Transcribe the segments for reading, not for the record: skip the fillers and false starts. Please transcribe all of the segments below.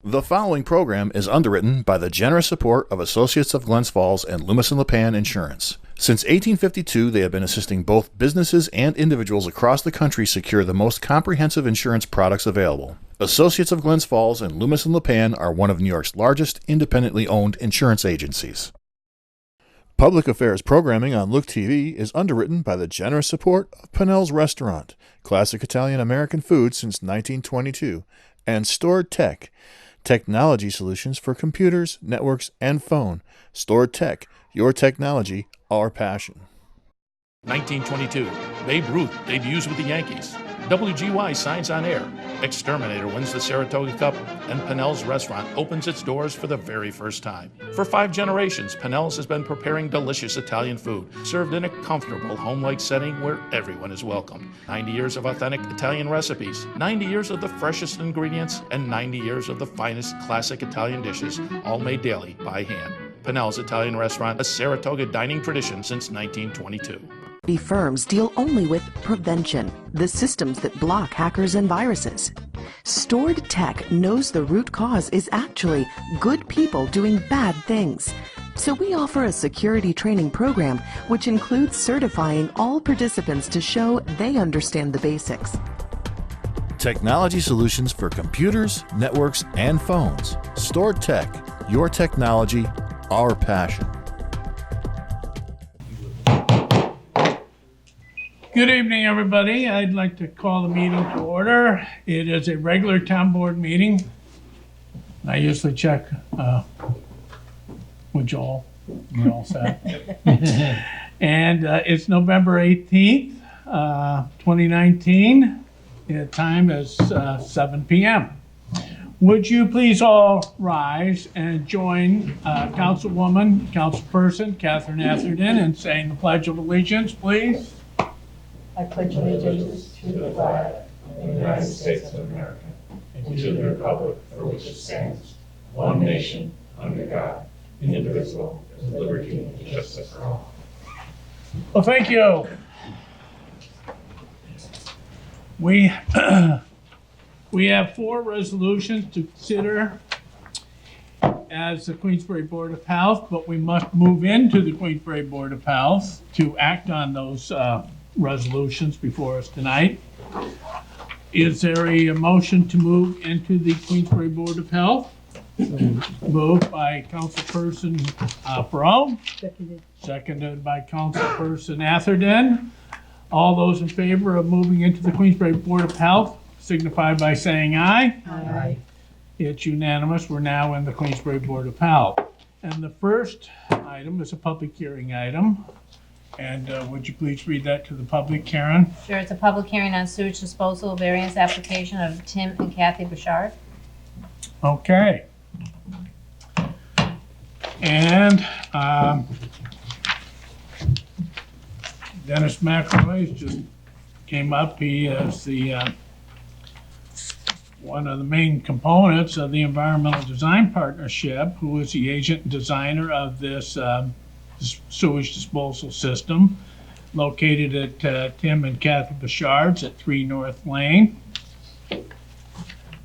The following program is underwritten by the generous support of Associates of Glens Falls and Loomis and Lipan Insurance. Since 1852, they have been assisting both businesses and individuals across the country secure the most comprehensive insurance products available. Associates of Glens Falls and Loomis and Lipan are one of New York's largest independently owned insurance agencies. Public affairs programming on Look TV is underwritten by the generous support of Pinnell's Restaurant, classic Italian American food since 1922, and Stored Tech, technology solutions for computers, networks, and phone. Stored Tech, your technology, our passion. 1922, Babe Ruth debuts with the Yankees. WGY signs on air. Exterminator wins the Saratoga Cup, and Pinnell's Restaurant opens its doors for the very first time. For 5 generations, Pinnell's has been preparing delicious Italian food, served in a comfortable, home-like setting where everyone is welcome. 90 years of authentic Italian recipes, 90 years of the freshest ingredients, and 90 years of the finest classic Italian dishes, all made daily by hand. Pinnell's Italian Restaurant, a Saratoga dining tradition since 1922. Firms deal only with prevention, the systems that block hackers and viruses. Stored Tech knows the root cause is actually good people doing bad things. So we offer a security training program which includes certifying all participants to show they understand the basics. Technology solutions for computers, networks, and phones. Stored Tech, your technology, our passion. Good evening, everybody. I'd like to call the meeting to order. It is a regular town board meeting. I usually check with Joel. We're all set. And it's November 18th, 2019. The time is 7 p.m. Would you please all rise and join Councilwoman, Councilperson Catherine Atherton in saying the Pledge of Allegiance, please? I pledge allegiance to the flag of the United States of America and to the republic for which it stands, one nation, under God, indivisible, with liberty and justice for all. Well, thank you. We have 4 resolutions to consider as the Queensbury Board of Health, but we must move into the Queensbury Board of Health to act on those resolutions before us tonight. Is there a motion to move into the Queensbury Board of Health? Moved by Councilperson Perone. Seconded by Councilperson Atherton. All those in favor of moving into the Queensbury Board of Health signify by saying aye. Aye. It's unanimous. We're now in the Queensbury Board of Health. And the first item is a public hearing item. And would you please read that to the public, Karen? Sure, it's a public hearing on sewage disposal variance application of Tim and Kathy Bouchard. Okay. And Dennis McElroy just came up. He is the one of the main components of the Environmental Design Partnership, who is the agent and designer of this sewage disposal system located at Tim and Kathy Bouchard's at 3 North Lane.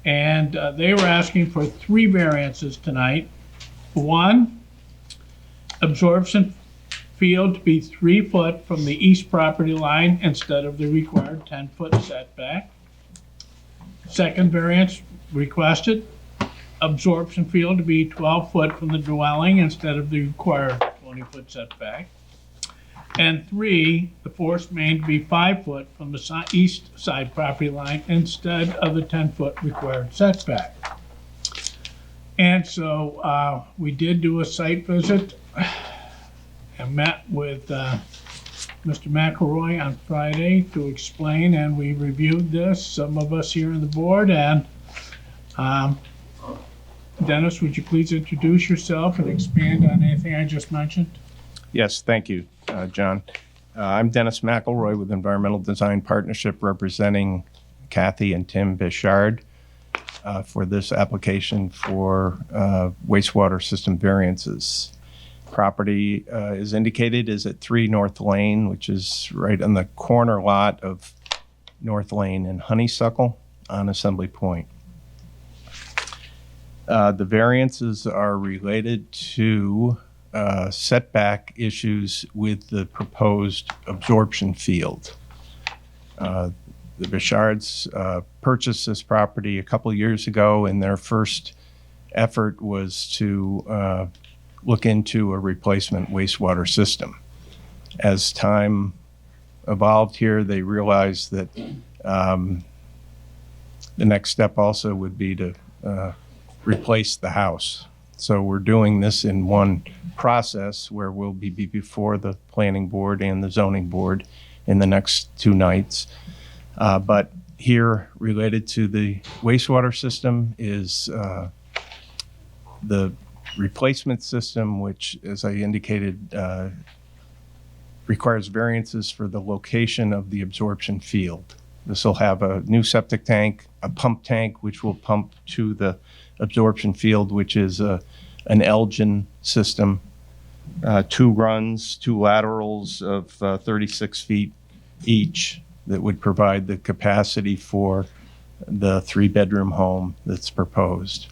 And they were asking for 3 variances tonight. 1, absorption field to be 3 foot from the east property line instead of the required 10-foot setback. Second variance requested, absorption field to be 12 foot from the dwelling instead of the required 20-foot setback. And 3, the force main to be 5 foot from the east side property line instead of the 10-foot required setback. And so we did do a site visit and met with Mr. McElroy on Friday to explain, and we reviewed this, some of us here on the board. And Dennis, would you please introduce yourself and expand on anything I just mentioned? Yes, thank you, John. I'm Dennis McElroy with Environmental Design Partnership, representing Kathy and Tim Bouchard for this application for wastewater system variances. Property is indicated is at 3 North Lane, which is right on the corner lot of North Lane and Honeysuckle on Assembly Point. The variances are related to setback issues with the proposed absorption field. The Bichards purchased this property a couple years ago, and their first effort was to look into a replacement wastewater system. As time evolved here, they realized that the next step also would be to replace the house. So we're doing this in one process where we'll be before the planning board and the zoning board in the next 2 nights. But here, related to the wastewater system, is the replacement system, which, as I indicated, requires variances for the location of the absorption field. This will have a new septic tank, a pump tank, which will pump to the absorption field, which is an Elgin system, 2 runs, 2 laterals of 36 feet each that would provide the capacity for the 3-bedroom home that's proposed.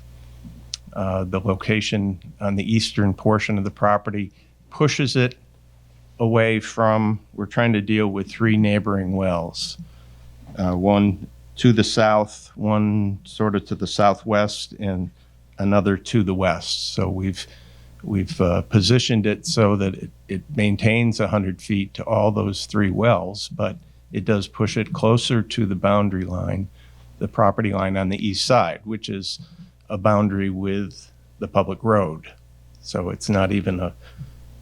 The location on the eastern portion of the property pushes it away from, we're trying to deal with 3 neighboring wells. One to the south, one sort of to the southwest, and another to the west. So we've positioned it so that it maintains 100 feet to all those 3 wells, but it does push it closer to the boundary line, the property line on the east side, which is a boundary with the public road. So it's not even a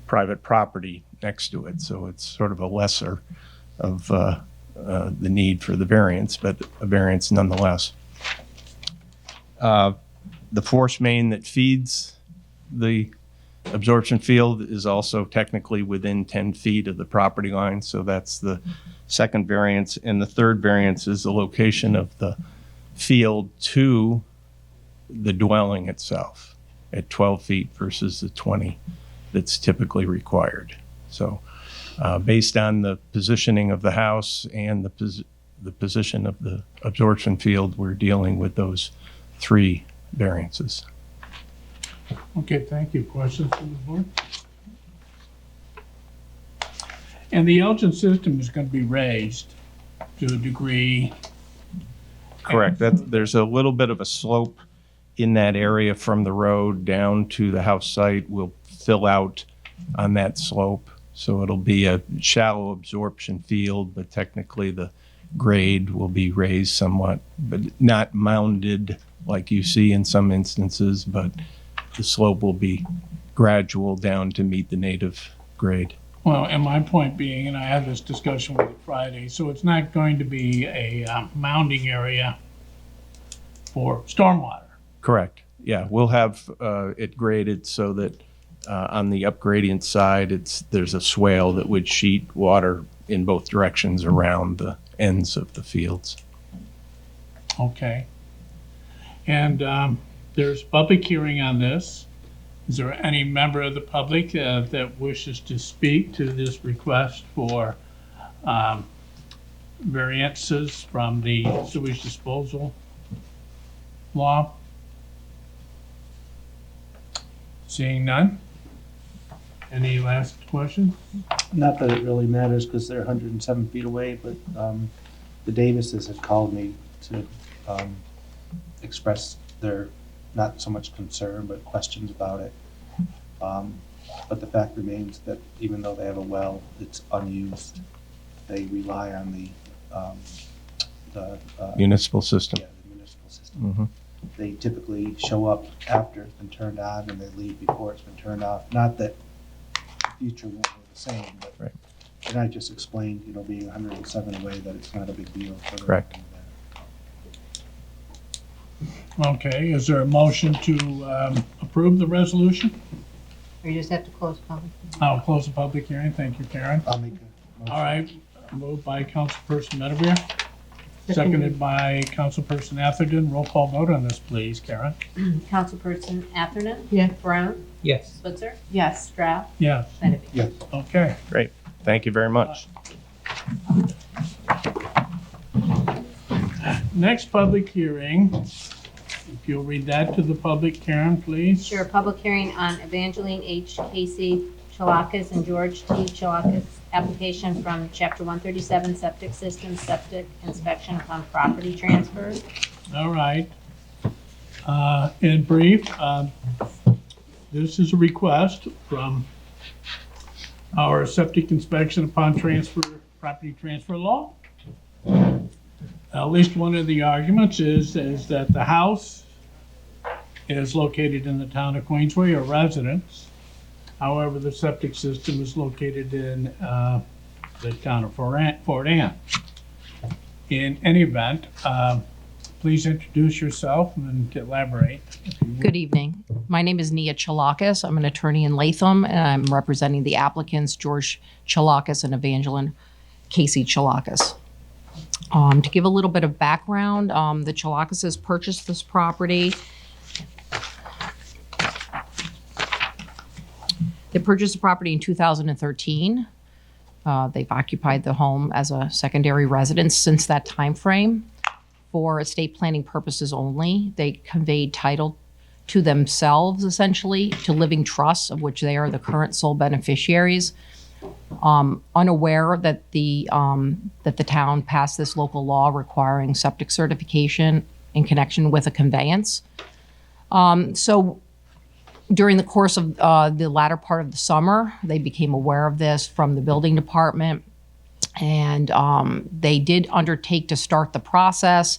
private property next to it. So it's sort of a lesser of the need for the variance, but a variance nonetheless. The force main that feeds the absorption field is also technically within 10 feet of the property line. So that's the second variance. And the third variance is the location of the field to the dwelling itself at 12 feet versus the 20 that's typically required. So based on the positioning of the house and the position of the absorption field, we're dealing with those 3 variances. Okay, thank you. Questions from the board? And the Elgin system is going to be raised to a degree. Correct. There's a little bit of a slope in that area from the road down to the house site. We'll fill out on that slope. So it'll be a shallow absorption field, but technically the grade will be raised somewhat, but not mounded like you see in some instances, but the slope will be gradual down to meet the native grade. Well, and my point being, and I had this discussion with you Friday, so it's not going to be a mounding area for stormwater. Correct. Yeah, we'll have it graded so that on the upgradient side, there's a swale that would sheet water in both directions around the ends of the fields. Okay. And there's public hearing on this. Is there any member of the public that wishes to speak to this request for variances from the sewage disposal law? Seeing none? Any last questions? Not that it really matters because they're 107 feet away, but the Davises had called me to express their not so much concern, but questions about it. But the fact remains that even though they have a well, it's unused. They rely on the Municipal system. yeah, the municipal system. Mm-hmm. They typically show up after it's been turned on and they leave before it's been turned off. Not that the future won't be the same, but Right. and I just explained, being 107 away, that it's not a big deal for them. Correct. Okay, is there a motion to approve the resolution? Or you just have to close public? I'll close the public hearing. Thank you, Karen. I'll make a motion. All right, moved by Councilperson Medevere, seconded by Councilperson Atherton. Roll call vote on this, please, Karen. Councilperson Atherton? Yes. Brown? Yes. Spitzer? Yes. Stroud? Yes, Medevere? Yes. okay. Great. Thank you very much. Next public hearing, if you'll read that to the public, Karen, please. Sure, public hearing on Evangeline H. Casey Chalakis and George T. Chalakis application from Chapter 137 Septic System, Septic Inspection upon Property Transfer. All right. In brief, this is a request from our septic inspection upon transfer, property transfer law. At least one of the arguments is that the house is located in the town of Queensbury, a residence. However, the septic system is located in the town of Fort Ann. In any event, please introduce yourself and elaborate. If you would. Good evening. My name is Nia Chalakis. I'm an attorney in Latham, and I'm representing the applicants, George Chalakis and Evangeline Casey Chalakis. To give a little bit of background, the Chalakises purchased this property. They purchased the property in 2013. They've occupied the home as a secondary residence since that time frame for estate planning purposes only. They conveyed title to themselves, essentially, to living trusts, of which they are the current sole beneficiaries. Unaware that the town passed this local law requiring septic certification in connection with a conveyance. So during the course of the latter part of the summer, they became aware of this from the building department, and they did undertake to start the process,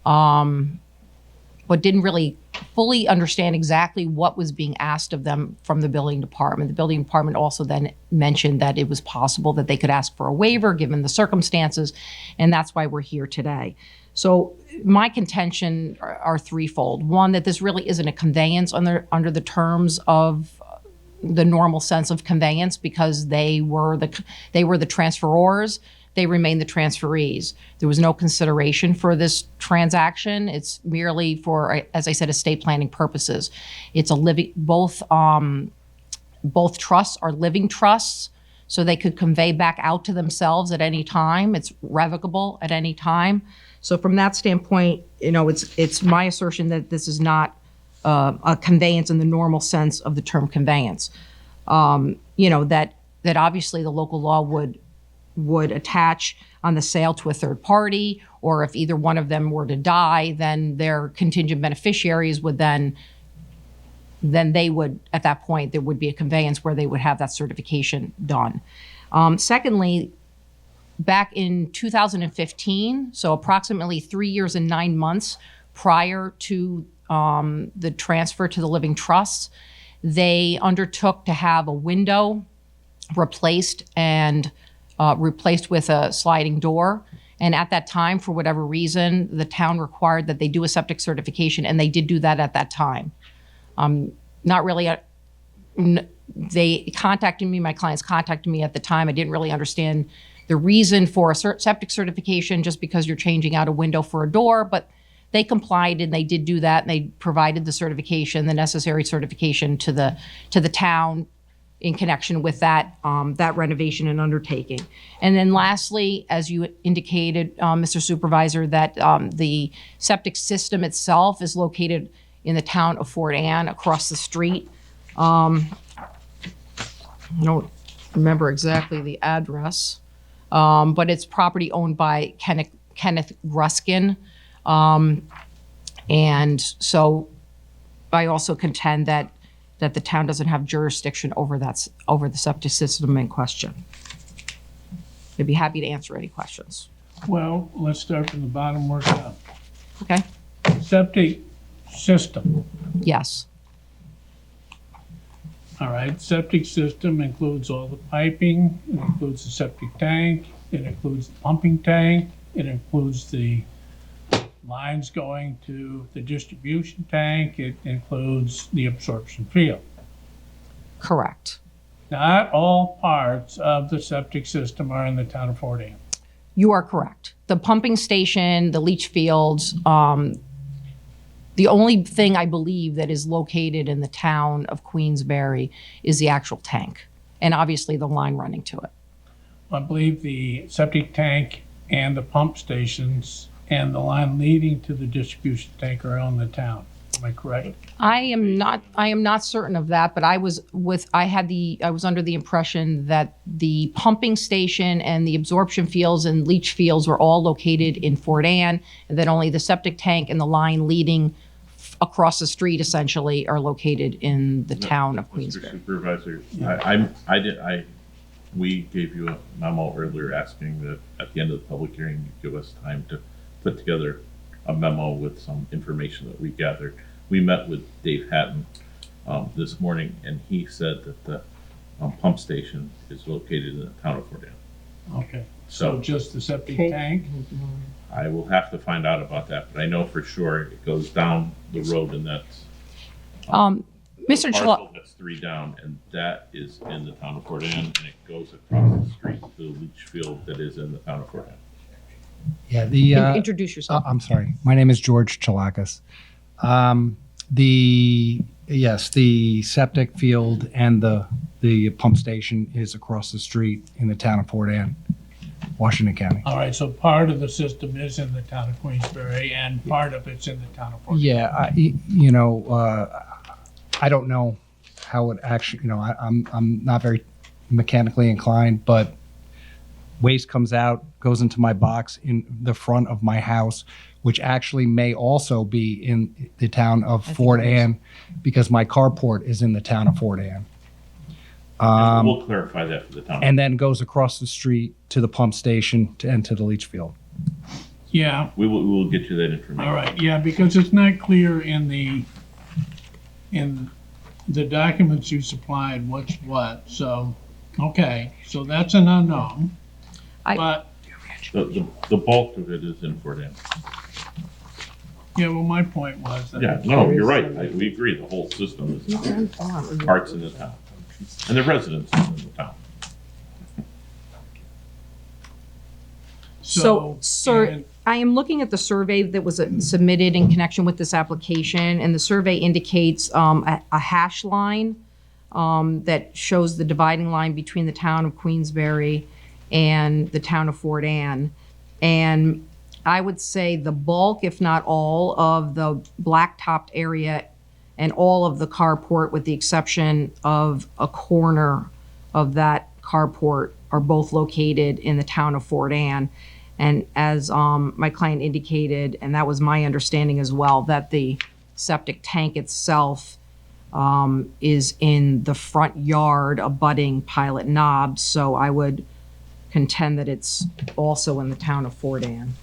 but didn't really fully understand exactly what was being asked of them from the building department. The building department also then mentioned that it was possible that they could ask for a waiver given the circumstances, and that's why we're here today. So my contention are threefold. One, that this really isn't a conveyance under the terms of the normal sense of conveyance, because they were the transferors. They remain the transferees. There was no consideration for this transaction. It's merely for, as I said, estate planning purposes. It's a living, both trusts are living trusts, so they could convey back out to themselves at any time. It's revocable at any time. So from that standpoint, it's my assertion that this is not a conveyance in the normal sense of the term conveyance. That obviously the local law would attach on the sale to a third party, or if either one of them were to die, then their contingent beneficiaries would then they would, at that point, there would be a conveyance where they would have that certification done. Secondly, back in 2015, so approximately 3 years and 9 months prior to the transfer to the living trusts, they undertook to have a window replaced with a sliding door. And at that time, for whatever reason, the town required that they do a septic certification, and they did do that at that time. They contacted me, my clients contacted me at the time. I didn't really understand the reason for a septic certification just because you're changing out a window for a door, but they complied and they did do that, and they provided the certification, the necessary certification to the town in connection with that renovation and undertaking. And then lastly, as you indicated, Mr. Supervisor, that the septic system itself is located in the town of Fort Ann across the street. I don't remember exactly the address, but it's property owned by Kenneth Gruskin. And so I also contend that the town doesn't have jurisdiction over the septic system in question. I'd be happy to answer any questions. Well, let's start from the bottom, work up. Okay? Septic system. Yes. All right, septic system includes all the piping, it includes the septic tank, it includes the pumping tank, it includes the lines going to the distribution tank, it includes the absorption field. Correct. Not all parts of the septic system are in the town of Fort Ann. You are correct. The pumping station, the leach fields, the only thing I believe that is located in the town of Queensbury is the actual tank, and obviously the line running to it. I believe the septic tank and the pump stations and the line leading to the distribution tank are on the town. Am I correct? I am not certain of that, but I was under the impression that the pumping station and the absorption fields and leach fields were all located in Fort Anne, and that only the septic tank and the line leading across the street essentially are located in the town of Queensbury. Mr. Supervisor, we gave you a memo earlier asking that at the end of the public hearing, you give us time to put together a memo with some information that we gathered. We met with Dave Hatton this morning, and he said that the pump station is located in the town of Fort Anne. Okay, so just the septic tank? I will have to find out about that, but I know for sure it goes down the road, and that's Mr. parcel that's 3 down, and that is in the town of Fort Anne, and it goes across the street to the leach field that is in the town of Fort Anne. Yeah, Introduce yourself. I'm sorry. My name is George Chilakis. The septic field and the pump station is across the street in the town of Fort Anne, Washington County. All right, so part of the system is in the town of Queensbury and part of it's in the town of Fort Anne. Yeah, I don't know how it actually, I'm not very mechanically inclined, but waste comes out, goes into my box in the front of my house, which actually may also be in the town of Fort Anne because my carport is in the town of Fort Anne. We'll clarify that for the town. And then goes across the street to the pump station and to the leach field. Yeah, We will get you that information. all right, yeah, because it's not clear in the documents you supplied what's what, so, okay, so that's an unknown. But, The bulk of it is in Fort Anne. yeah, well, my point was that. Yeah, no, you're right. We agree. The whole system is parts in the town. And the residents in the town. So, sir, and- I am looking at the survey that was submitted in connection with this application, and the survey indicates a hash line that shows the dividing line between the town of Queensbury and the town of Fort Anne. And I would say the bulk, if not all, of the black-topped area and all of the carport, with the exception of a corner of that carport, are both located in the town of Fort Anne. And as my client indicated, and that was my understanding as well, that the septic tank itself is in the front yard abutting Pilot Knob. So I would contend that it's also in the town of Fort Anne.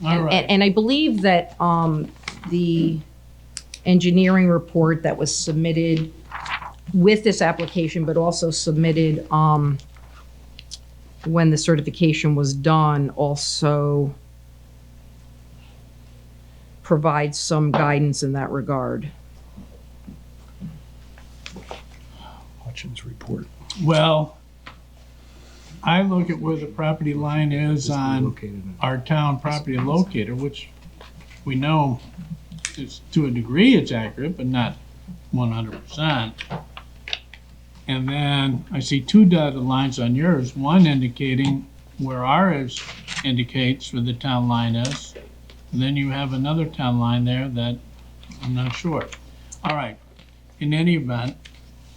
All right. And I believe that the engineering report that was submitted with this application, but also submitted when the certification was done, also provides some guidance in that regard. Hutchins report. Well, I look at where the property line is on our town property locator, which we know is, to a degree, it's accurate, but not 100%. And then I see 2 dotted lines on yours, one indicating where ours indicates where the town line is. And then you have another town line there that I'm not sure. All right, in any event,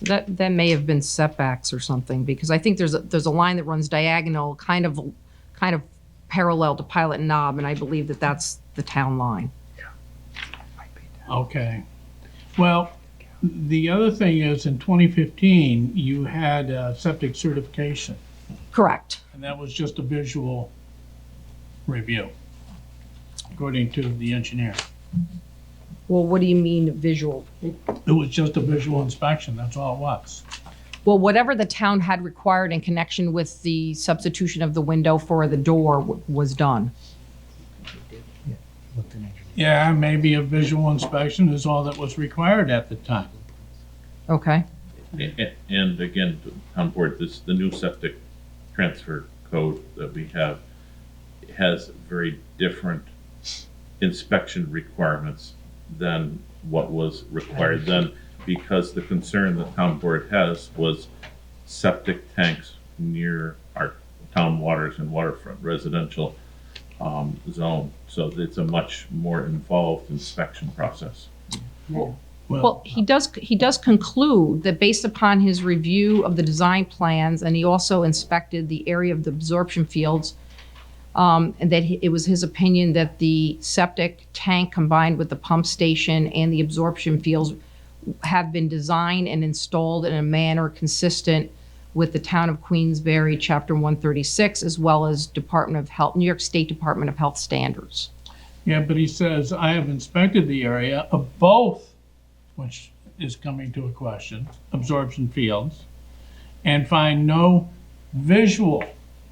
That may have been setbacks or something, because I think there's a line that runs diagonal, kind of parallel to Pilot Knob, and I believe that that's the town line. okay. Well, the other thing is, in 2015, you had a septic certification, Correct. and that was just a visual review, according to the engineer. Well, what do you mean visual? It was just a visual inspection, that's all it was. Well, whatever the town had required in connection with the substitution of the window for the door was done. Yeah, maybe a visual inspection is all that was required at the time. Okay. And again, town board, the new septic transfer code that we have has very different inspection requirements than what was required then, because the concern the town board has was septic tanks near our town waters and waterfront residential zone. So it's a much more involved inspection process. Well, he does conclude that based upon his review of the design plans, and he also inspected the area of the absorption fields, and that it was his opinion that the septic tank combined with the pump station and the absorption fields have been designed and installed in a manner consistent with the Town of Queensbury, Chapter 136, as well as Department of Health, New York State Department of Health standards. Yeah, but he says, I have inspected the area of both, which is coming to a question, absorption fields, and find no visual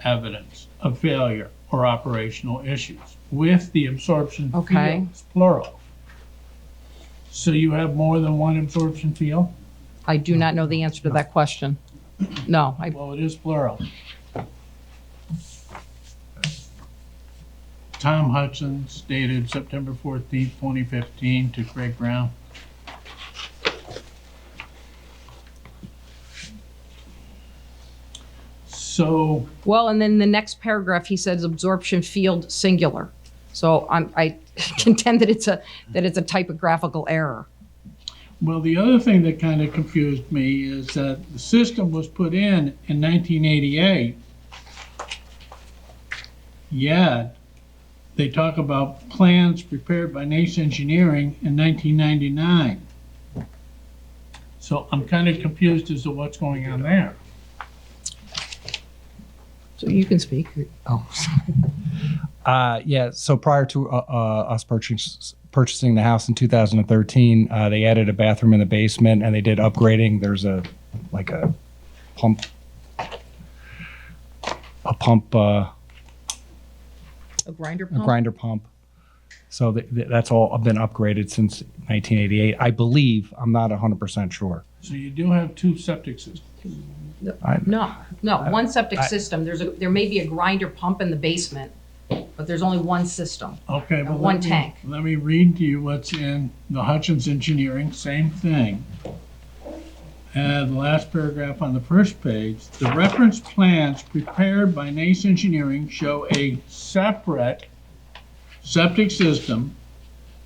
evidence of failure or operational issues with the absorption Okay. fields, plural. So you have more than one absorption field? I do not know the answer to that question. No, Well, it is plural. Tom Hutchins, dated September 14th, 2015, to Craig Brown. So, well, and then the next paragraph, he says absorption field singular. So I contend that it's a typographical error. well, the other thing that kind of confused me is that the system was put in 1988. Yet, they talk about plans prepared by NACE Engineering in 1999. So I'm kind of confused as to what's going on there. So you can speak. Yeah, so prior to us purchasing the house in 2013, they added a bathroom in the basement and they did upgrading. There's a pump, A grinder a pump? grinder pump. So that's all been upgraded since 1988. I believe, I'm not 100% sure. So you do have two septic systems. No, one septic system. There may be a grinder pump in the basement, but there's only one system. Okay, but One tank. Let me read to you what's in the Hutchins Engineering, same thing. And the last paragraph on the first page, the reference plans prepared by NACE Engineering show a separate septic system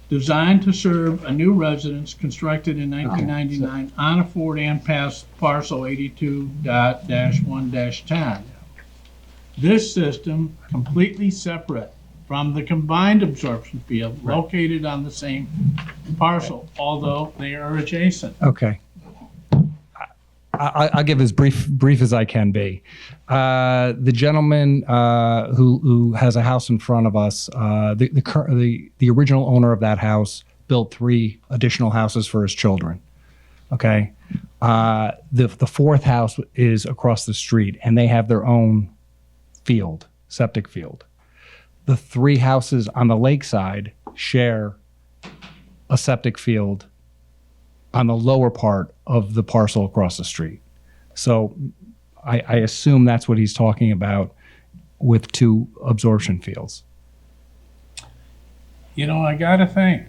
designed to serve a new residence constructed in 1999 on a Ford and parcel 82.-1-10. This system completely separate from the combined absorption field located on the same parcel, although they are adjacent. Okay. I'll give as brief as I can be. The gentleman who has a house in front of us, the original owner of that house built 3 additional houses for his children. Okay, the fourth house is across the street, and they have their own field, septic field. The 3 houses on the lakeside share a septic field on the lower part of the parcel across the street. So I assume that's what he's talking about with 2 absorption fields. You know, I gotta think,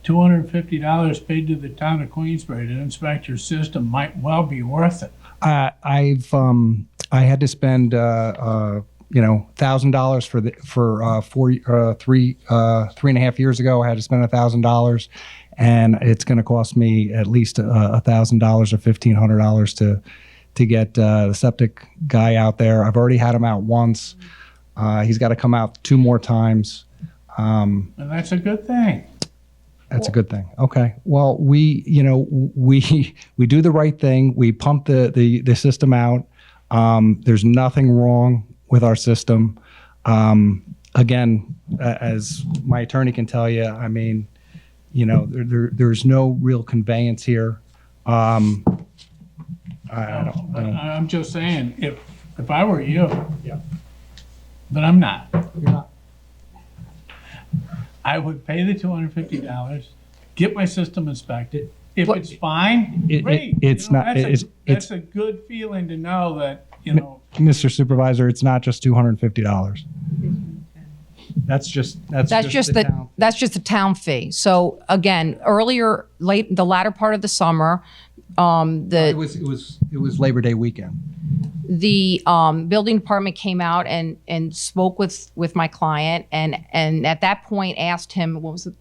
$250 paid to the town of Queensbury to inspect your system might well be worth it. I had to spend $1,000 for 3.5 years ago. I had to spend $1,000. And it's going to cost me at least $1,000 or $1,500 to get the septic guy out there. I've already had him out once. He's got to come out 2 more times. And that's a good thing. That's a good thing. Okay. Well, we do the right thing. We pump the system out. There's nothing wrong with our system. Again, as my attorney can tell you, I mean, there's no real conveyance here. I don't. I'm just saying, if I were you, but I'm not. You're not. I would pay the $250, get my system inspected. If it's fine, great. It's You know, not. That's a good feeling to know that, Mr. Supervisor, it's not just $250. That's just the town fee. So again, the latter part of the summer, it was Labor Day weekend. the building department came out and spoke with my client and at that point asked him, what was it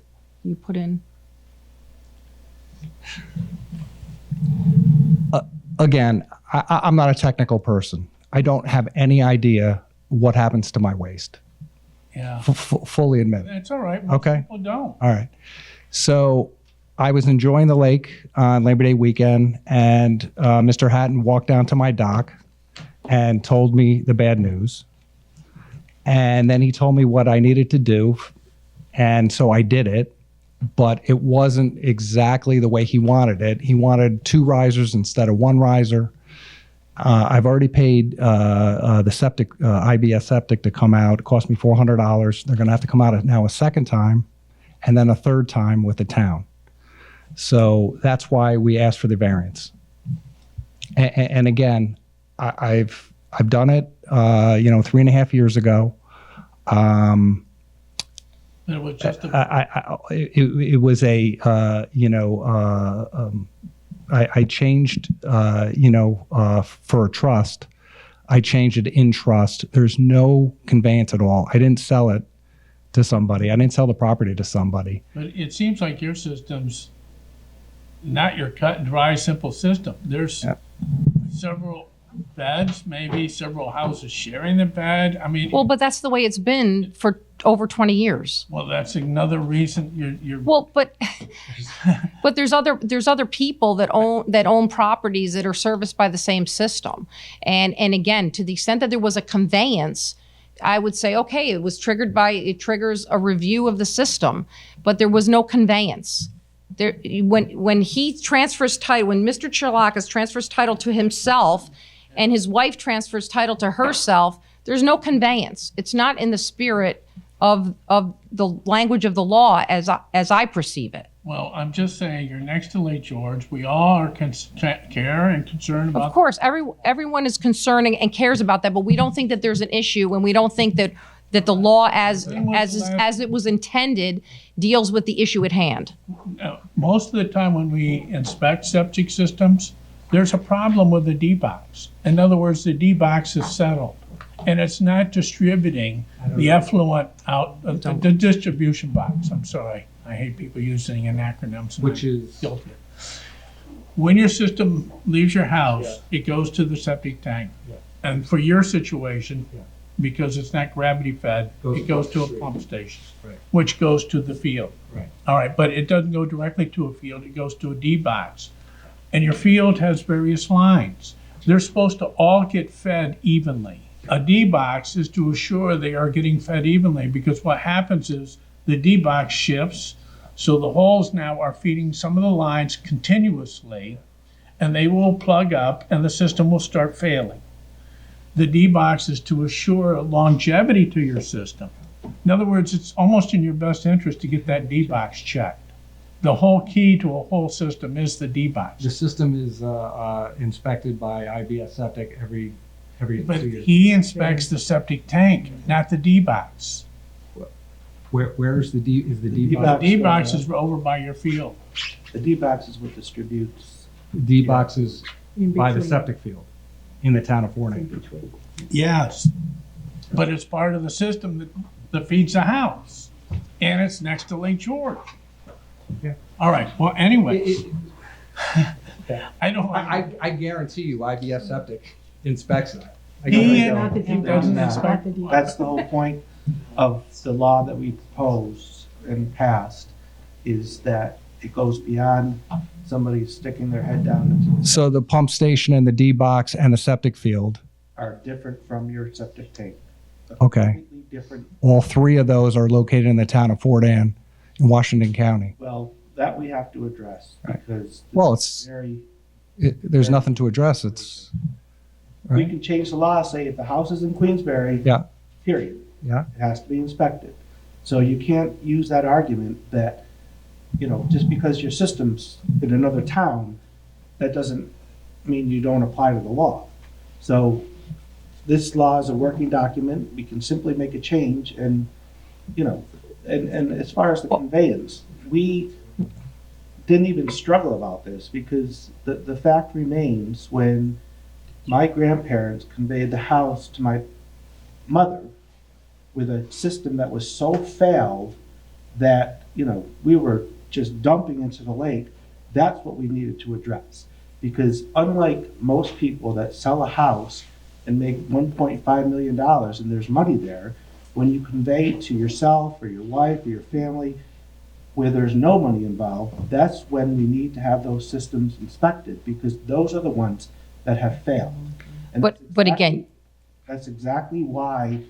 you put in? again, I'm not a technical person. I don't have any idea what happens to my waste. Yeah, Fully admit it. that's all right. Most Okay. people don't. All right. So I was enjoying the lake on Labor Day weekend, and Mr. Hatton walked down to my dock and told me the bad news. And then he told me what I needed to do. And so I did it, but it wasn't exactly the way he wanted it. He wanted 2 risers instead of 1 riser. I've already paid the septic, IBS septic to come out. It cost me $400. They're going to have to come out now a second time and then a third time with the town. So that's why we asked for the variance. And again, I've done it, 3.5 years ago. It was just a, It was a, I changed, for a trust. I changed it in trust. There's no conveyance at all. I didn't sell it to somebody. I didn't sell the property to somebody. but it seems like your system's not your cut and dry, simple system. There's several beds, maybe several houses sharing the bed. I mean, Well, but that's the way it's been for over 20 years. well, that's another reason you're Well, but there's other people that own properties that are serviced by the same system. And again, to the extent that there was a conveyance, I would say, okay, it triggers a review of the system, but there was no conveyance. There, when he transfers title, when Mr. Chilakis transfers title to himself and his wife transfers title to herself, there's no conveyance. It's not in the spirit of the language of the law as I perceive it. well, I'm just saying, you're next to Lake George. We all are care and concerned about. Of course, everyone is concerned and cares about that, but we don't think that there's an issue, and we don't think that the law as it was intended deals with the issue at hand. Most of the time when we inspect septic systems, there's a problem with the D-box. In other words, the D-box is settled, and it's not distributing the effluent out, the distribution box, I'm sorry. I hate people using acronyms. Which is? Guilty. When your system leaves your house, it goes to the septic tank. And for your situation, because it's not gravity fed, it goes to a pump station, which goes to the field. Right. All right, but it doesn't go directly to a field, it goes to a D-box. And your field has various lines. They're supposed to all get fed evenly. A D-box is to assure they are getting fed evenly, because what happens is the D-box shifts, so the holes now are feeding some of the lines continuously, and they will plug up and the system will start failing. The D-box is to assure longevity to your system. In other words, it's almost in your best interest to get that D-box checked. The whole key to a whole system is the D-box. The system is inspected by IBS Septic every But 2 years. he inspects the septic tank, not the D-box. Where's the D? Is the D The box? D-box is over by your field. The D-box is what distributes. D box is by the septic field in the town of Forney. Yes, but it's part of the system that feeds the house, and it's next to Lake George. Yeah. All right, well, anyway, I don't, I guarantee you, IBS Septic inspects that. he doesn't inspect. That's the whole point of the law that we proposed and passed, is that it goes beyond somebody sticking their head down into, So the pump station and the D box and the septic field, are different from your septic tank. Okay. Completely different. all 3 of those are located in the town of Fort Anne in Washington County. Well, that we have to address Right. because. Well, this is very, There's nothing to address. It's, we right? can change the law, say if the house is in Queensbury. Yeah. Period. Yeah. It has to be inspected. So you can't use that argument that, just because your system's in another town, that doesn't mean you don't apply to the law. So this law is a working document. We can simply make a change and, and as far as the conveyance, we didn't even struggle about this because the fact remains when my grandparents conveyed the house to my mother with a system that was so failed that, we were just dumping into the lake, that's what we needed to address. Because unlike most people that sell a house and make $1.5 million and there's money there, when you convey it to yourself or your wife or your family where there's no money involved, that's when we need to have those systems inspected, because those are the ones that have failed. And But that's again, that's exactly why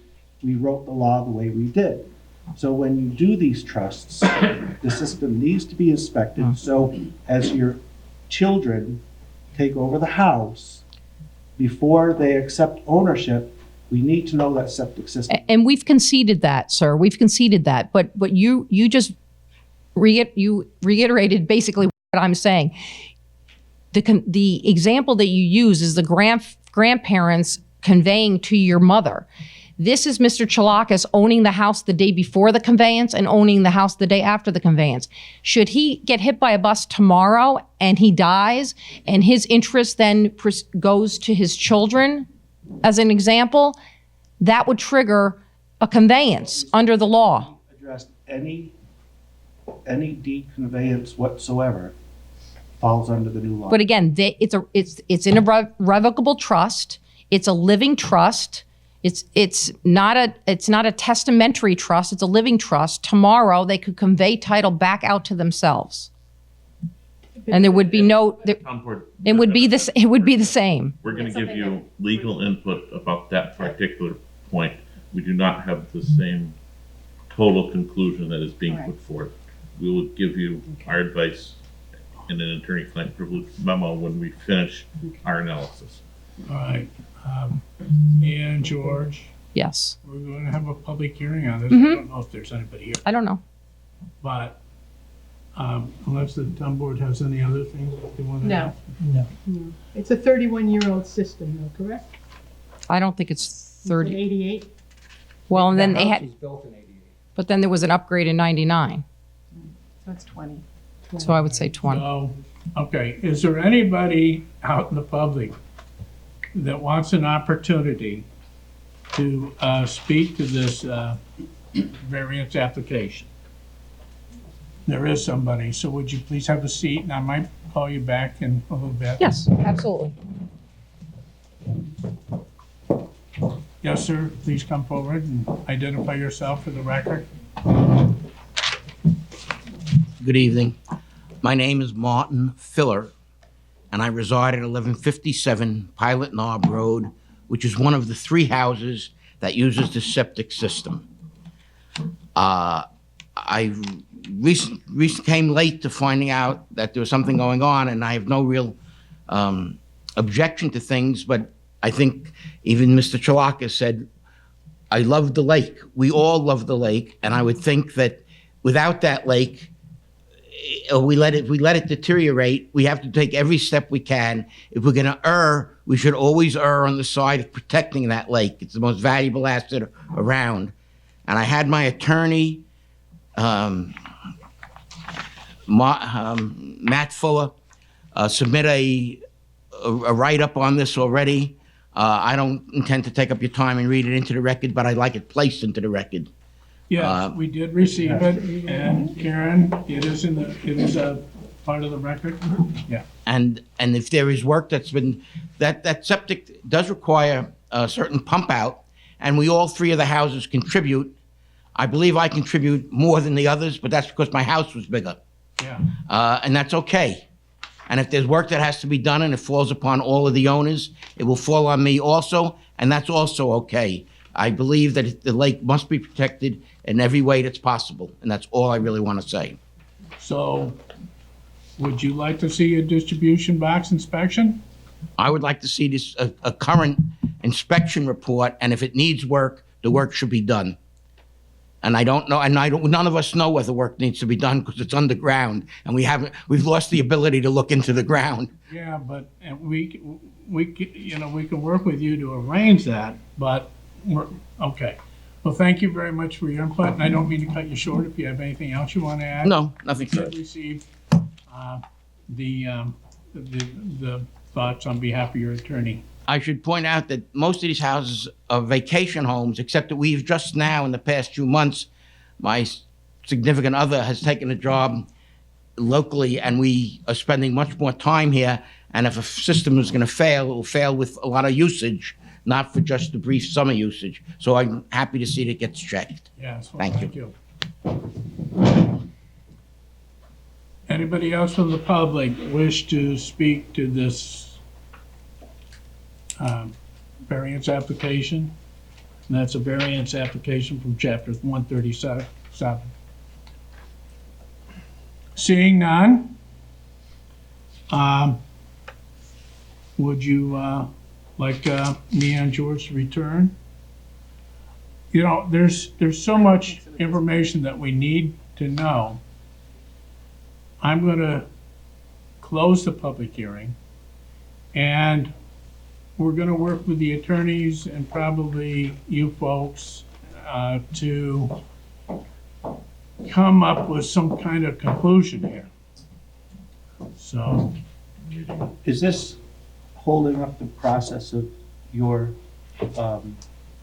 we wrote the law the way we did. So when you do these trusts, the system needs to be inspected. So as your children take over the house, before they accept ownership, we need to know that septic system. and we've conceded that, sir. We've conceded that. But you just reiterated basically what I'm saying. The example that you use is the grandparents conveying to your mother. This is Mr. Chilakis owning the house the day before the conveyance and owning the house the day after the conveyance. Should he get hit by a bus tomorrow and he dies and his interest then goes to his children, as an example, that would trigger a conveyance under the law. Addressed any deed conveyance whatsoever falls under the new law. But again, it's in a revocable trust. It's a living trust. It's not a testamentary trust. It's a living trust. Tomorrow they could convey title back out to themselves, and there would be no. It would be the same. We're going to give you legal input about that particular point. We do not have the same total conclusion that is being put forth. We will give you our advice in an attorney-client privilege memo when we finish our analysis. All right. And George, Yes. we're going to have a public hearing on this. I don't know if there's anybody here, I don't know. but unless the town board has any other things that they want to. No. No. It's a 31-year-old system, though, correct? I don't think it's 30. 88? Well, and then The they house had, was built in 88. but then there was an upgrade in 99. So it's 20. So I would say 20. So, okay, is there anybody out in the public that wants an opportunity to speak to this variance application? There is somebody, so would you please have a seat, and I might call you back in a little bit. Yes, absolutely. Yes, sir, please come forward and identify yourself for the record. Good evening. My name is Martin Filler, and I reside at 1157 Pilot Knob Road, which is one of the 3 houses that uses the septic system. I recently came late to finding out that there was something going on, and I have no real objection to things, but I think even Mr. Chilakis said, I love the lake. We all love the lake, and I would think that without that lake, we let it deteriorate. We have to take every step we can. If we're going to err, we should always err on the side of protecting that lake. It's the most valuable asset around. And I had my attorney, Matt Fuller, submit a write-up on this already. I don't intend to take up your time and read it into the record, but I'd like it placed into the record. Yes, we did receive it, and Karen, it is a part of the record. Yeah. And if there is work that's been, that septic does require a certain pump out, and we all 3 of the houses contribute. I believe I contribute more than the others, but that's because my house was bigger. Yeah. And that's okay. And if there's work that has to be done and it falls upon all of the owners, it will fall on me also, and that's also okay. I believe that the lake must be protected in every way that's possible, and that's all I really want to say. So, would you like to see a distribution box inspection? I would like to see this, a current inspection report, and if it needs work, the work should be done. And I don't know, and none of us know whether work needs to be done because it's underground, and we've lost the ability to look into the ground. Yeah, but we can work with you to arrange that, but okay. Well, thank you very much for your input, and I don't mean to cut you short if you have anything else you want to add. No, nothing You further. did receive the thoughts on behalf of your attorney. I should point out that most of these houses are vacation homes, except that we've just now, in the past few months, my significant other has taken a job locally, and we are spending much more time here. And if a system is going to fail, it will fail with a lot of usage, not for just the brief summer usage. So I'm happy to see that it gets checked. Yes, well, Thank you. Anybody else from the public wish to speak to this variance application? And that's a variance application from chapter 137. Seeing none, would you like me and George to return? You know, there's so much information that we need to know. I'm going to close the public hearing, and we're going to work with the attorneys and probably you folks to come up with some kind of conclusion here. So, Is this holding up the process of your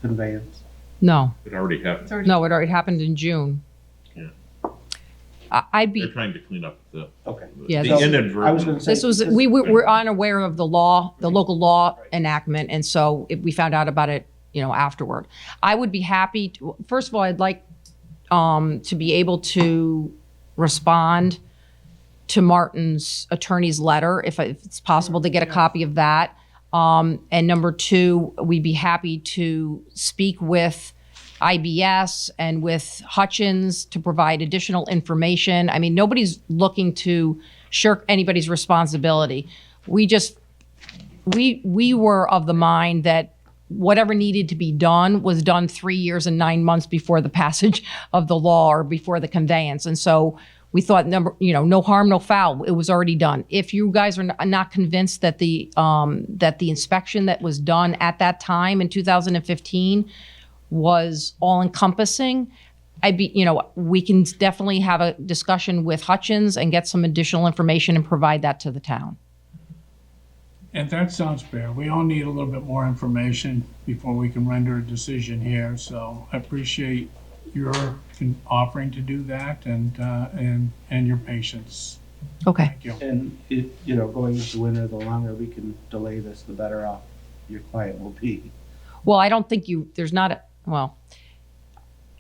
conveyance? No, It already happened. no, it already happened in June. Yeah. I'd They're be, trying to clean up the Okay. Yeah, the so- inadvertent. I was gonna say. this was, we were unaware of the law, the local law enactment, and so we found out about it, afterward. I would be happy, first of all, I'd like to be able to respond to Martin's attorney's letter, if it's possible to get a copy of that. And number two, we'd be happy to speak with IBS and with Hutchins to provide additional information. I mean, nobody's looking to shirk anybody's responsibility. We were of the mind that whatever needed to be done was done 3 years and 9 months before the passage of the law or before the conveyance. And so we thought, no harm, no foul. It was already done. If you guys are not convinced that the inspection that was done at that time in 2015 was all encompassing, we can definitely have a discussion with Hutchins and get some additional information and provide that to the town. and that sounds fair. We all need a little bit more information before we can render a decision here. So I appreciate your offering to do that and your patience. Okay. Thank you. And going into winter, the longer we can delay this, the better off your client will be. Well, I don't think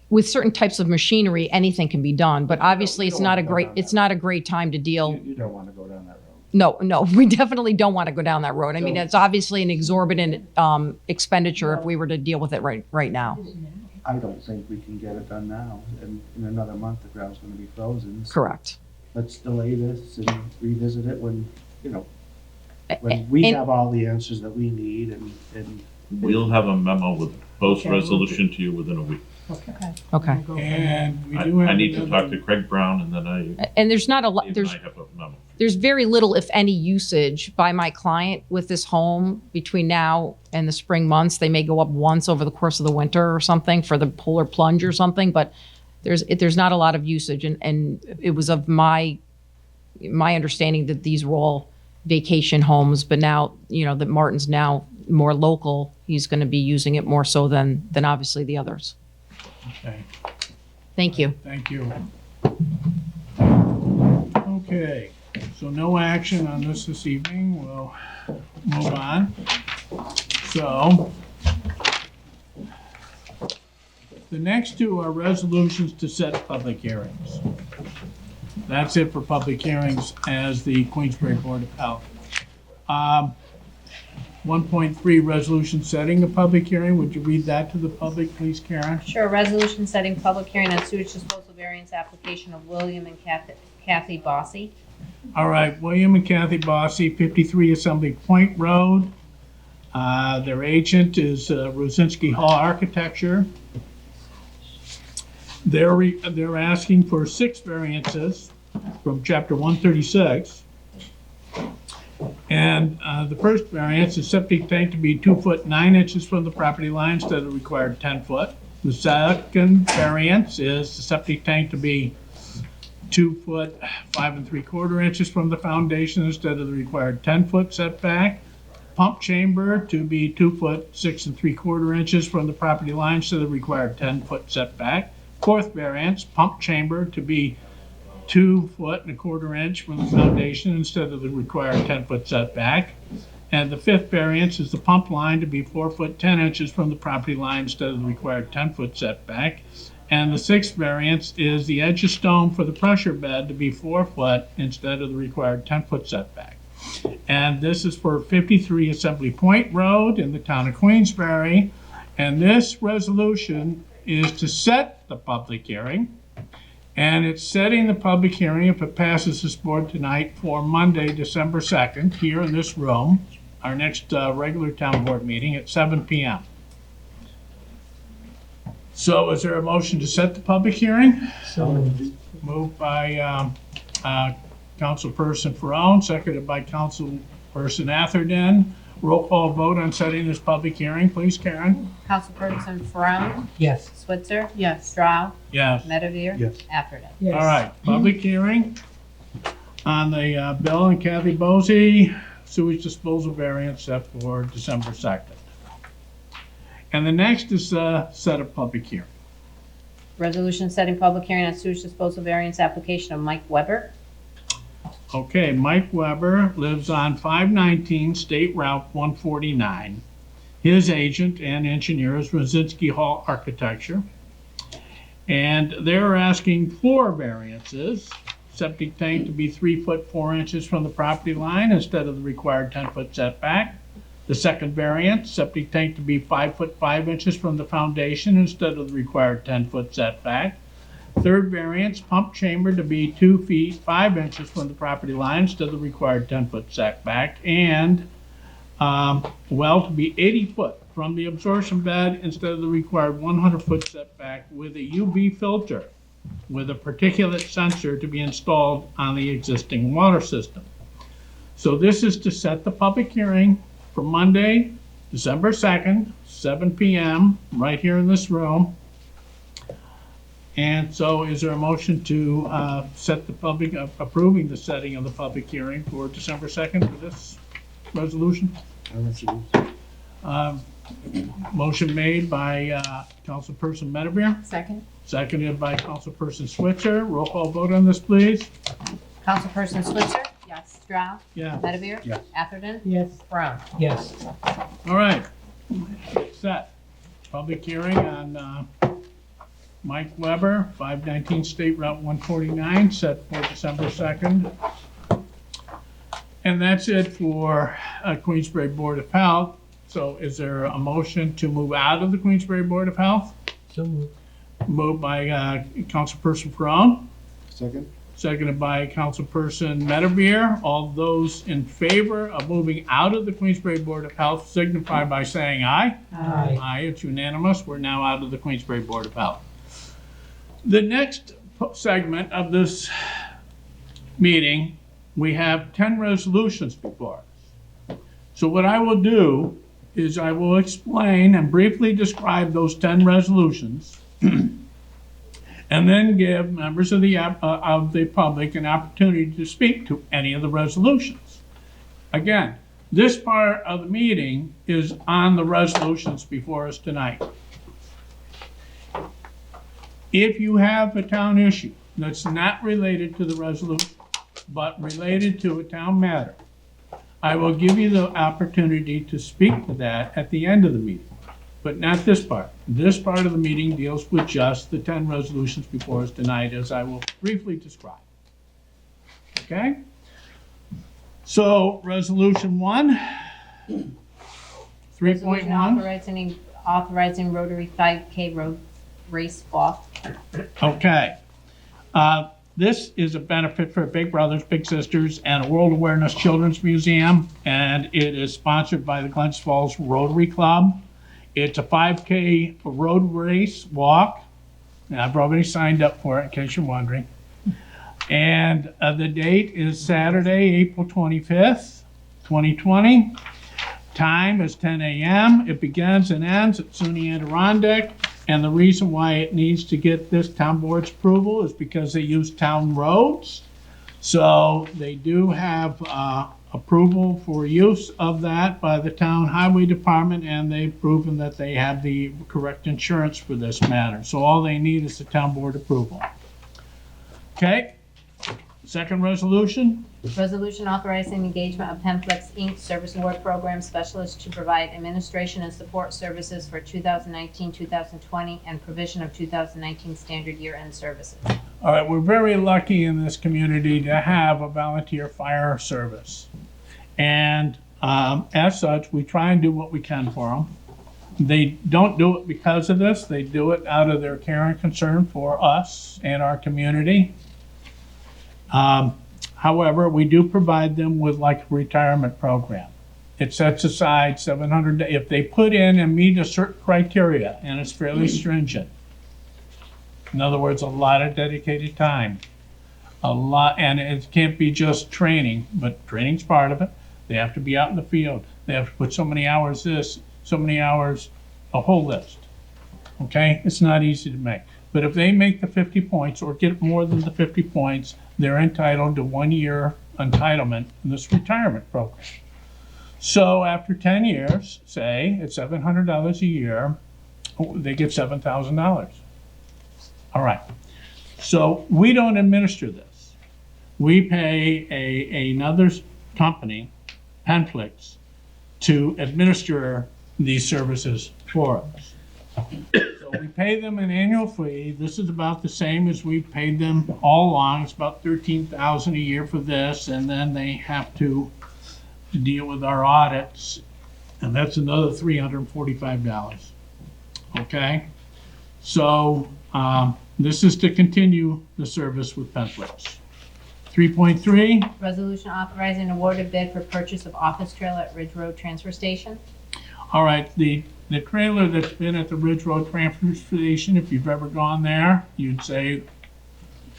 with certain types of machinery, anything can be done, but obviously it's not a great time to deal. You don't want to go down that road. No, we definitely don't want to go down that road. I mean, it's obviously an exorbitant expenditure if we were to deal with it right now. I don't think we can get it done now. And in another month, the ground's going to be frozen. So Correct. let's delay this and revisit it when we And- have all the answers that we need and We'll have a memo with post resolution to you within a week. Okay. And we do have I need to talk another- to Craig Brown, and then And there's not a lot, Dave and I have a memo. there's very little, if any, usage by my client with this home between now and the spring months. They may go up once over the course of the winter or something for the polar plunge or something, but there's not a lot of usage. And it was of my understanding that these were all vacation homes, but now, that Martin's now more local, he's going to be using it more so than obviously the others. Okay, Thank you. thank you. Okay, so no action on this evening. We'll move on. So the next two are resolutions to set public hearings. That's it for public hearings as the Queensbury Board of Health. 1.3, resolution setting a public hearing. Would you read that to the public, please, Karen? Sure, resolution setting public hearing on sewage disposal variance application of William and Kathy Bossy. All right, William and Kathy Bossy, 53 Assembly Point Road. Their agent is Rosinski Hall Architecture. They're asking for 6 variances from Chapter 136. And the first variance is septic tank to be 2 foot 9 inches from the property line instead of the required 10 foot. The second variance is the septic tank to be 2 foot 5 3/4 inches from the foundation instead of the required 10 foot setback. Pump chamber to be 2 foot 6 3/4 inches from the property line instead of the required 10 foot setback. Fourth variance, pump chamber to be 2 foot and a quarter inch from the foundation instead of the required 10-foot setback. And the 5th variance is the pump line to be 4 foot 10 inches from the property line instead of the required 10-foot setback. And the 6th variance is the edge of stone for the pressure bed to be 4 foot instead of the required 10-foot setback. And this is for 53 Assembly Point Road in the town of Queensbury. And this resolution is to set the public hearing. And it's setting the public hearing, if it passes this board tonight, for Monday, December 2nd, here in this room, our next regular town board meeting at 7 p.m. So is there a motion to set the public hearing? Moved by Councilperson Ferone, seconded by Councilperson Atherton. Roll call vote on setting this public hearing, please, Karen. Councilperson Ferone, Yes. Switzer, Yes. Stroud, Yes. Medevere. Yes. Atherton. Yes. All right, public hearing on the Bill and Kathy Bosey sewage disposal variance set for December 2nd. And the next is set a public hearing. Resolution setting public hearing on sewage disposal variance application of Mike Weber. Okay, Mike Weber lives on 519 State Route 149. His agent and engineer is Rosinski Hall Architecture. And they're asking 4 variances. Septic tank to be 3 foot 4 inches from the property line instead of the required 10-foot setback. The second variance, septic tank to be 5 foot 5 inches from the foundation instead of the required 10-foot setback. Third variance, pump chamber to be 2 feet 5 inches from the property line instead of the required 10-foot setback. And well to be 80 foot from the absorption bed instead of the required 100-foot setback with a UV filter with a particulate sensor to be installed on the existing water system. So this is to set the public hearing for Monday, December 2nd, 7 p.m., right here in this room. And so is there a motion to set the public, approving the setting of the public hearing for December 2nd for this resolution? Motion made by Councilperson Medevere, Second? seconded by Councilperson Switzer. Roll call vote on this, please. Councilperson Switzer, Yes. Stroud, Yeah. Medevere. Yes. Atherton. Yes. Ferone. Yes. All right. Set. Public hearing on Mike Weber, 519 State Route 149, set for December 2nd. And that's it for Queensbury Board of Health. So is there a motion to move out of the Queensbury Board of Health? So moved. Moved by Councilperson Ferone, Second? seconded by Councilperson Medevere. All those in favor of moving out of the Queensbury Board of Health signify by saying aye. Aye. Aye, it's unanimous. We're now out of the Queensbury Board of Health. The next segment of this meeting, we have 10 resolutions before us. So what I will do is I will explain and briefly describe those 10 resolutions and then give members of the public an opportunity to speak to any of the resolutions. Again, this part of the meeting is on the resolutions before us tonight. If you have a town issue that's not related to the resolution, but related to a town matter, I will give you the opportunity to speak to that at the end of the meeting, but not this part. This part of the meeting deals with just the 10 resolutions before us tonight, as I will briefly describe. Okay? So, Resolution 1, Resolution 3.1. authorizing Rotary 5K road race walk. Okay. This is a benefit for Big Brothers Big Sisters and a World Awareness Children's Museum, and it is sponsored by the Glens Falls Rotary Club. It's a 5K road race walk, and I've already signed up for it in case you're wondering. And the date is Saturday, April 25th, 2020. Time is 10 a.m. It begins and ends at SUNY Adirondack. And the reason why it needs to get this town board's approval is because they use town roads. So they do have approval for use of that by the town highway department, and they've proven that they have the correct insurance for this matter. So all they need is the town board approval. Okay, Second resolution, Resolution authorizing engagement of Penflex Inc. Service Award Program Specialist to provide administration and support services for 2019-2020 and provision of 2019 standard year-end services. all right, we're very lucky in this community to have a volunteer fire service. And as such, we try and do what we can for them. They don't do it because of this. They do it out of their care and concern for us and our community. However, we do provide them with like a retirement program. It sets aside 700, if they put in and meet a certain criteria, and it's fairly stringent. In other words, a lot of dedicated time. A lot, and it can't be just training, but training's part of it. They have to be out in the field. They have to put so many hours this, so many hours, a whole list. Okay, it's not easy to make. But if they make the 50 points or get more than the 50 points, they're entitled to 1 year entitlement in this retirement program. So after 10 years, say it's $700 a year, they get $7,000. All right. So we don't administer this. We pay another company, Penflex, to administer these services for us. So we pay them an annual fee. This is about the same as we've paid them all along. It's about $13,000 a year for this, and then they have to deal with our audits, and that's another $345. Okay, so this is to continue the service with Penflex. 3.3. Resolution authorizing awarded bid for purchase of office trailer at Ridge Road Transfer Station. All right, the trailer that's been at the Ridge Road Transfer Station, if you've ever gone there, you'd say,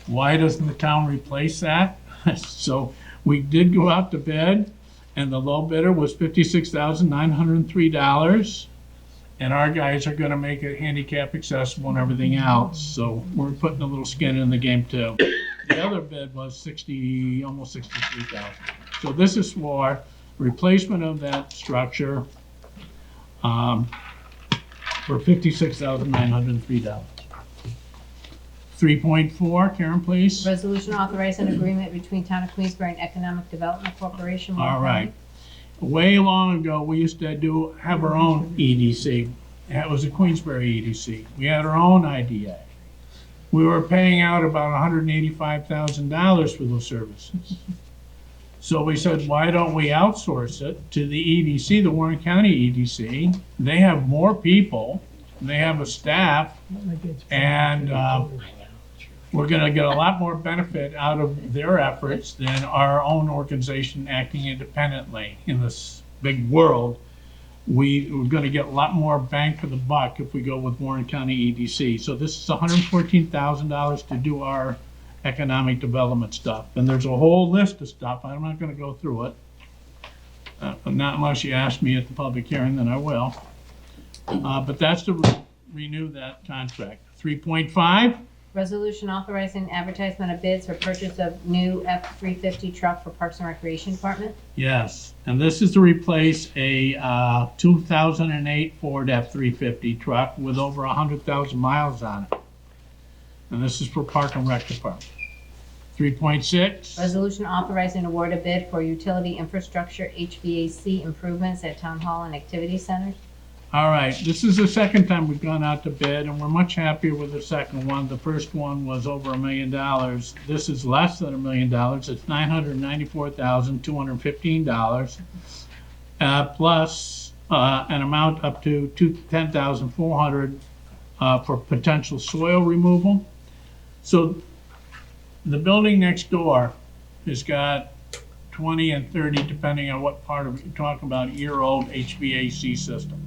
why doesn't the town replace that? So we did go out to bid, and the low bidder was $56,903. And our guys are gonna make it handicap accessible and everything else, so we're putting a little skin in the game too. The other bid was almost 63,000. So this is for replacement of that structure for $56,903. 3.4, Karen, please. Resolution authorizing agreement between Town of Queensbury and Economic Development Corporation. All right. Way long ago, we used to have our own EDC. It was a Queensbury EDC. We had our own IDA. We were paying out about $185,000 for those services. So we said, why don't we outsource it to the EDC, the Warren County EDC? They have more people, they have a staff, and we're gonna get a lot more benefit out of their efforts than our own organization acting independently in this big world. We're gonna get a lot more bang for the buck if we go with Warren County EDC. So this is $114,000 to do our economic development stuff. And there's a whole list of stuff. I'm not gonna go through it. Not unless you ask me at the public hearing, then I will. But that's to renew that contract. 3.5. Resolution authorizing advertisement of bids for purchase of new F-350 truck for Parks and Recreation Department. Yes, and this is to replace a 2008 Ford F-350 truck with over 100,000 miles on it. And this is for Park and Rec Department. 3.6. Resolution authorizing award of bid for utility infrastructure HVAC improvements at Town Hall and Activity Centers. All right, this is the second time we've gone out to bid, and we're much happier with the second one. The first one was over $1 million. This is less than $1 million. It's $994,215, plus an amount up to $10,400 for potential soil removal. So the building next door has got 20 and 30, depending on what part of it you're talking about, year-old HVAC system.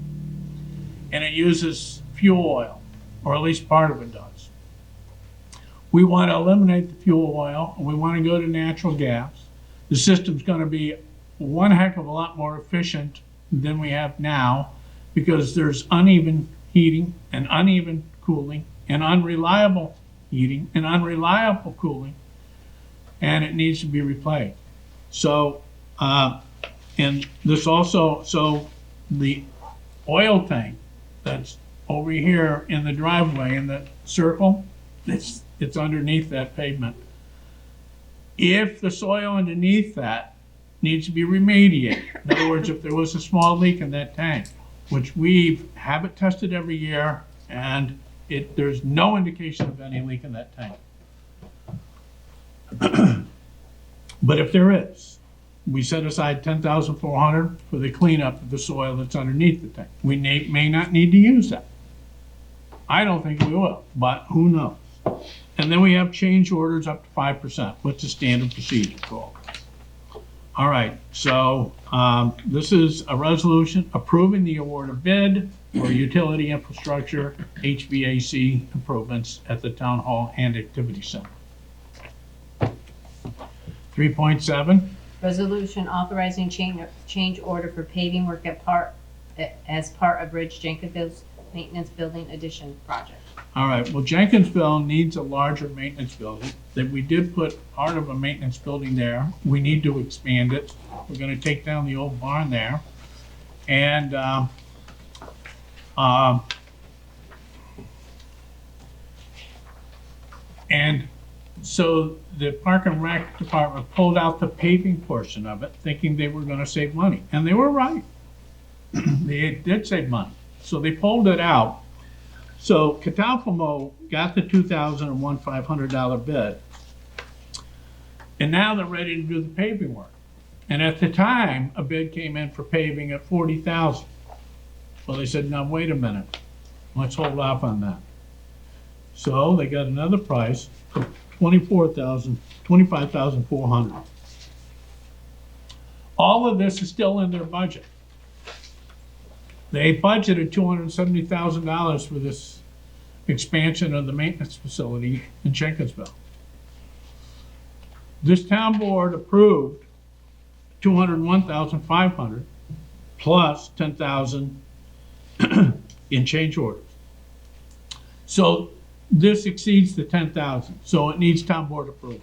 And it uses fuel oil, or at least part of it does. We want to eliminate the fuel oil, and we want to go to natural gas. The system's going to be one heck of a lot more efficient than we have now, because there's uneven heating and uneven cooling and unreliable heating and unreliable cooling, and it needs to be replaced. So, and this also, so the oil tank that's over here in the driveway in the circle, it's underneath that pavement. If the soil underneath that needs to be remediated, in other words, if there was a small leak in that tank, which we have it tested every year, and there's no indication of any leak in that tank. But if there is, we set aside $10,400 for the cleanup of the soil that's underneath the tank. We may not need to use that. I don't think we will, but who knows? And then we have change orders up to 5%. What's the standard procedure called? All right, so this is a resolution approving the award of bid for utility infrastructure HVAC improvements at the Town Hall and Activity Center. 3.7, Resolution authorizing change order for paving work as part of Bridge Jenkinsville's maintenance building addition project. all right, well, Jenkinsville needs a larger maintenance building. That we did put part of a maintenance building there. We need to expand it. We're gonna take down the old barn there. And, and so the Park and Rec Department pulled out the paving portion of it, thinking they were gonna save money, and they were right. They did save money, so they pulled it out. So Catalfamo got the 2001 $500 bid, and now they're ready to do the paving work. And at the time, a bid came in for paving at $40,000. Well, they said, now wait a minute, let's hold off on that. So they got another price of $25,400. All of this is still in their budget. They budgeted $270,000 for this expansion of the maintenance facility in Jenkinsville. This town board approved $201,500 plus $10,000 in change orders. So this exceeds the $10,000, so it needs town board approval.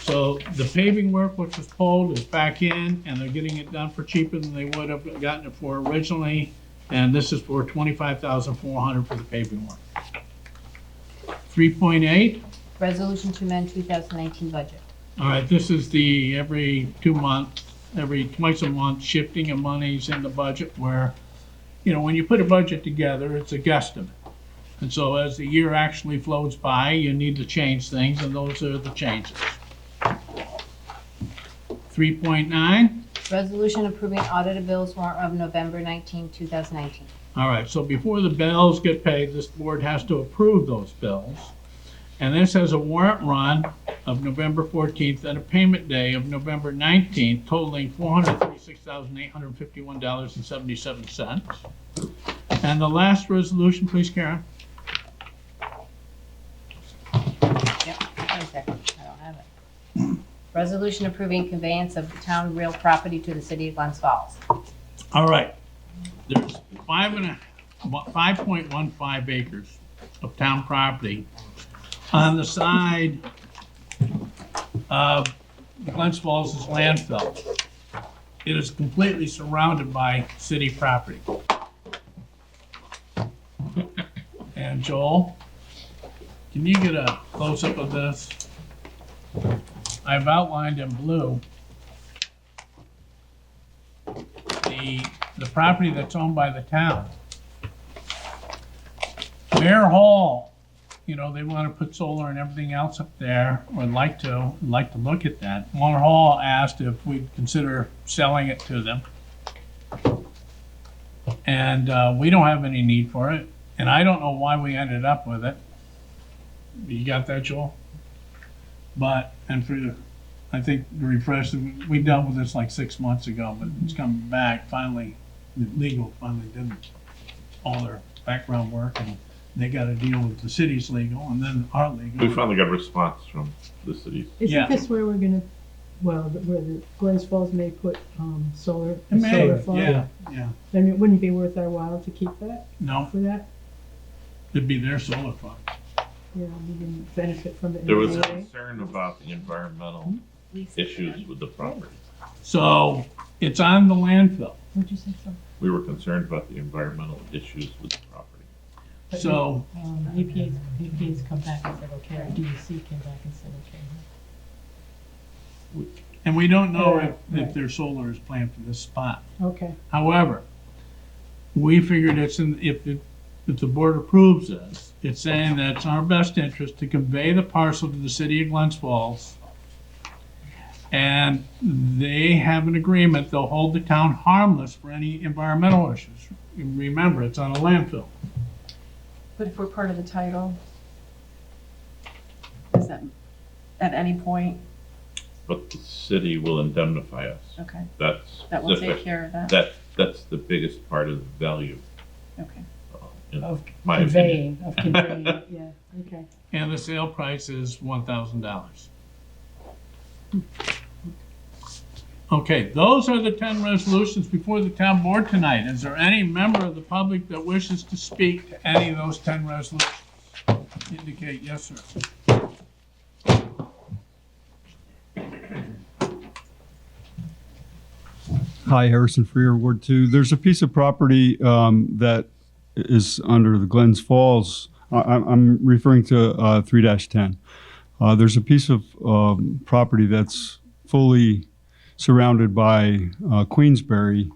So the paving work, which was pulled, is back in, and they're getting it done for cheaper than they would have gotten it for originally. And this is for $25,400 for the paving work. 3.8, Resolution to amend 2019 budget. all right, this is the twice a month shifting of monies in the budget where, when you put a budget together, it's a guesstimate. And so as the year actually flows by, you need to change things, and those are the changes. 3.9, Resolution approving audited bills warrant of November 19, 2019. all right, so before the bills get paid, this board has to approve those bills. And this has a warrant run of November 14th and a payment day of November 19th totaling $436,851.77. And the last resolution, please, Karen. Yep, one second, I don't have it. Resolution approving conveyance of town real property to the city of Glens Falls. All right, there's 5.15 acres of town property on the side of Glens Falls' landfill. It is completely surrounded by city property. And Joel, can you get a close-up of this? I've outlined in blue the property that's owned by the town. Bear Hall, they want to put solar and everything else up there, or like to look at that. Warner Hall asked if we'd consider selling it to them. And we don't have any need for it, and I don't know why we ended up with it. You got that, Joel? I think to refresh, we dealt with this like 6 months ago, but it's coming back finally. The legal finally did all their background work, and they got to deal with the city's legal and then our legal. We finally got a response from the cities. Yeah. Isn't this where we're gonna, where the Glens Falls may put solar, It a may, solar farm? yeah. And it wouldn't be worth our while to keep that, No, for that? it'd be their solar farm. Yeah, we can benefit from it in There was any way. concern about the environmental issues with the property. So it's on the landfill. What'd you say, so? We were concerned about the environmental issues with the property. So, EPA's come back and said, okay, DEC came back and said, okay. And we don't know if their solar is planned for this spot. Okay, However, we figured if the board approves this, it's saying that it's in our best interest to convey the parcel to the city of Glens Falls. And they have an agreement, they'll hold the town harmless for any environmental issues. Remember, it's on a landfill. But if we're part of the title, is that at any point? But the city will indemnify us. Okay, That's that will specific. take care of that. That's the biggest part of the value, Okay. in of my opinion. conveying it, yeah, okay. And the sale price is $1,000. Okay, those are the 10 resolutions before the town board tonight. Is there any member of the public that wishes to speak to any of those 10 resolutions? Indicate yes, sir. Hi, Harrison Freer, Ward 2. There's a piece of property that is under the Glens Falls. I'm referring to 3-10. There's a piece of property that's fully surrounded by Queensbury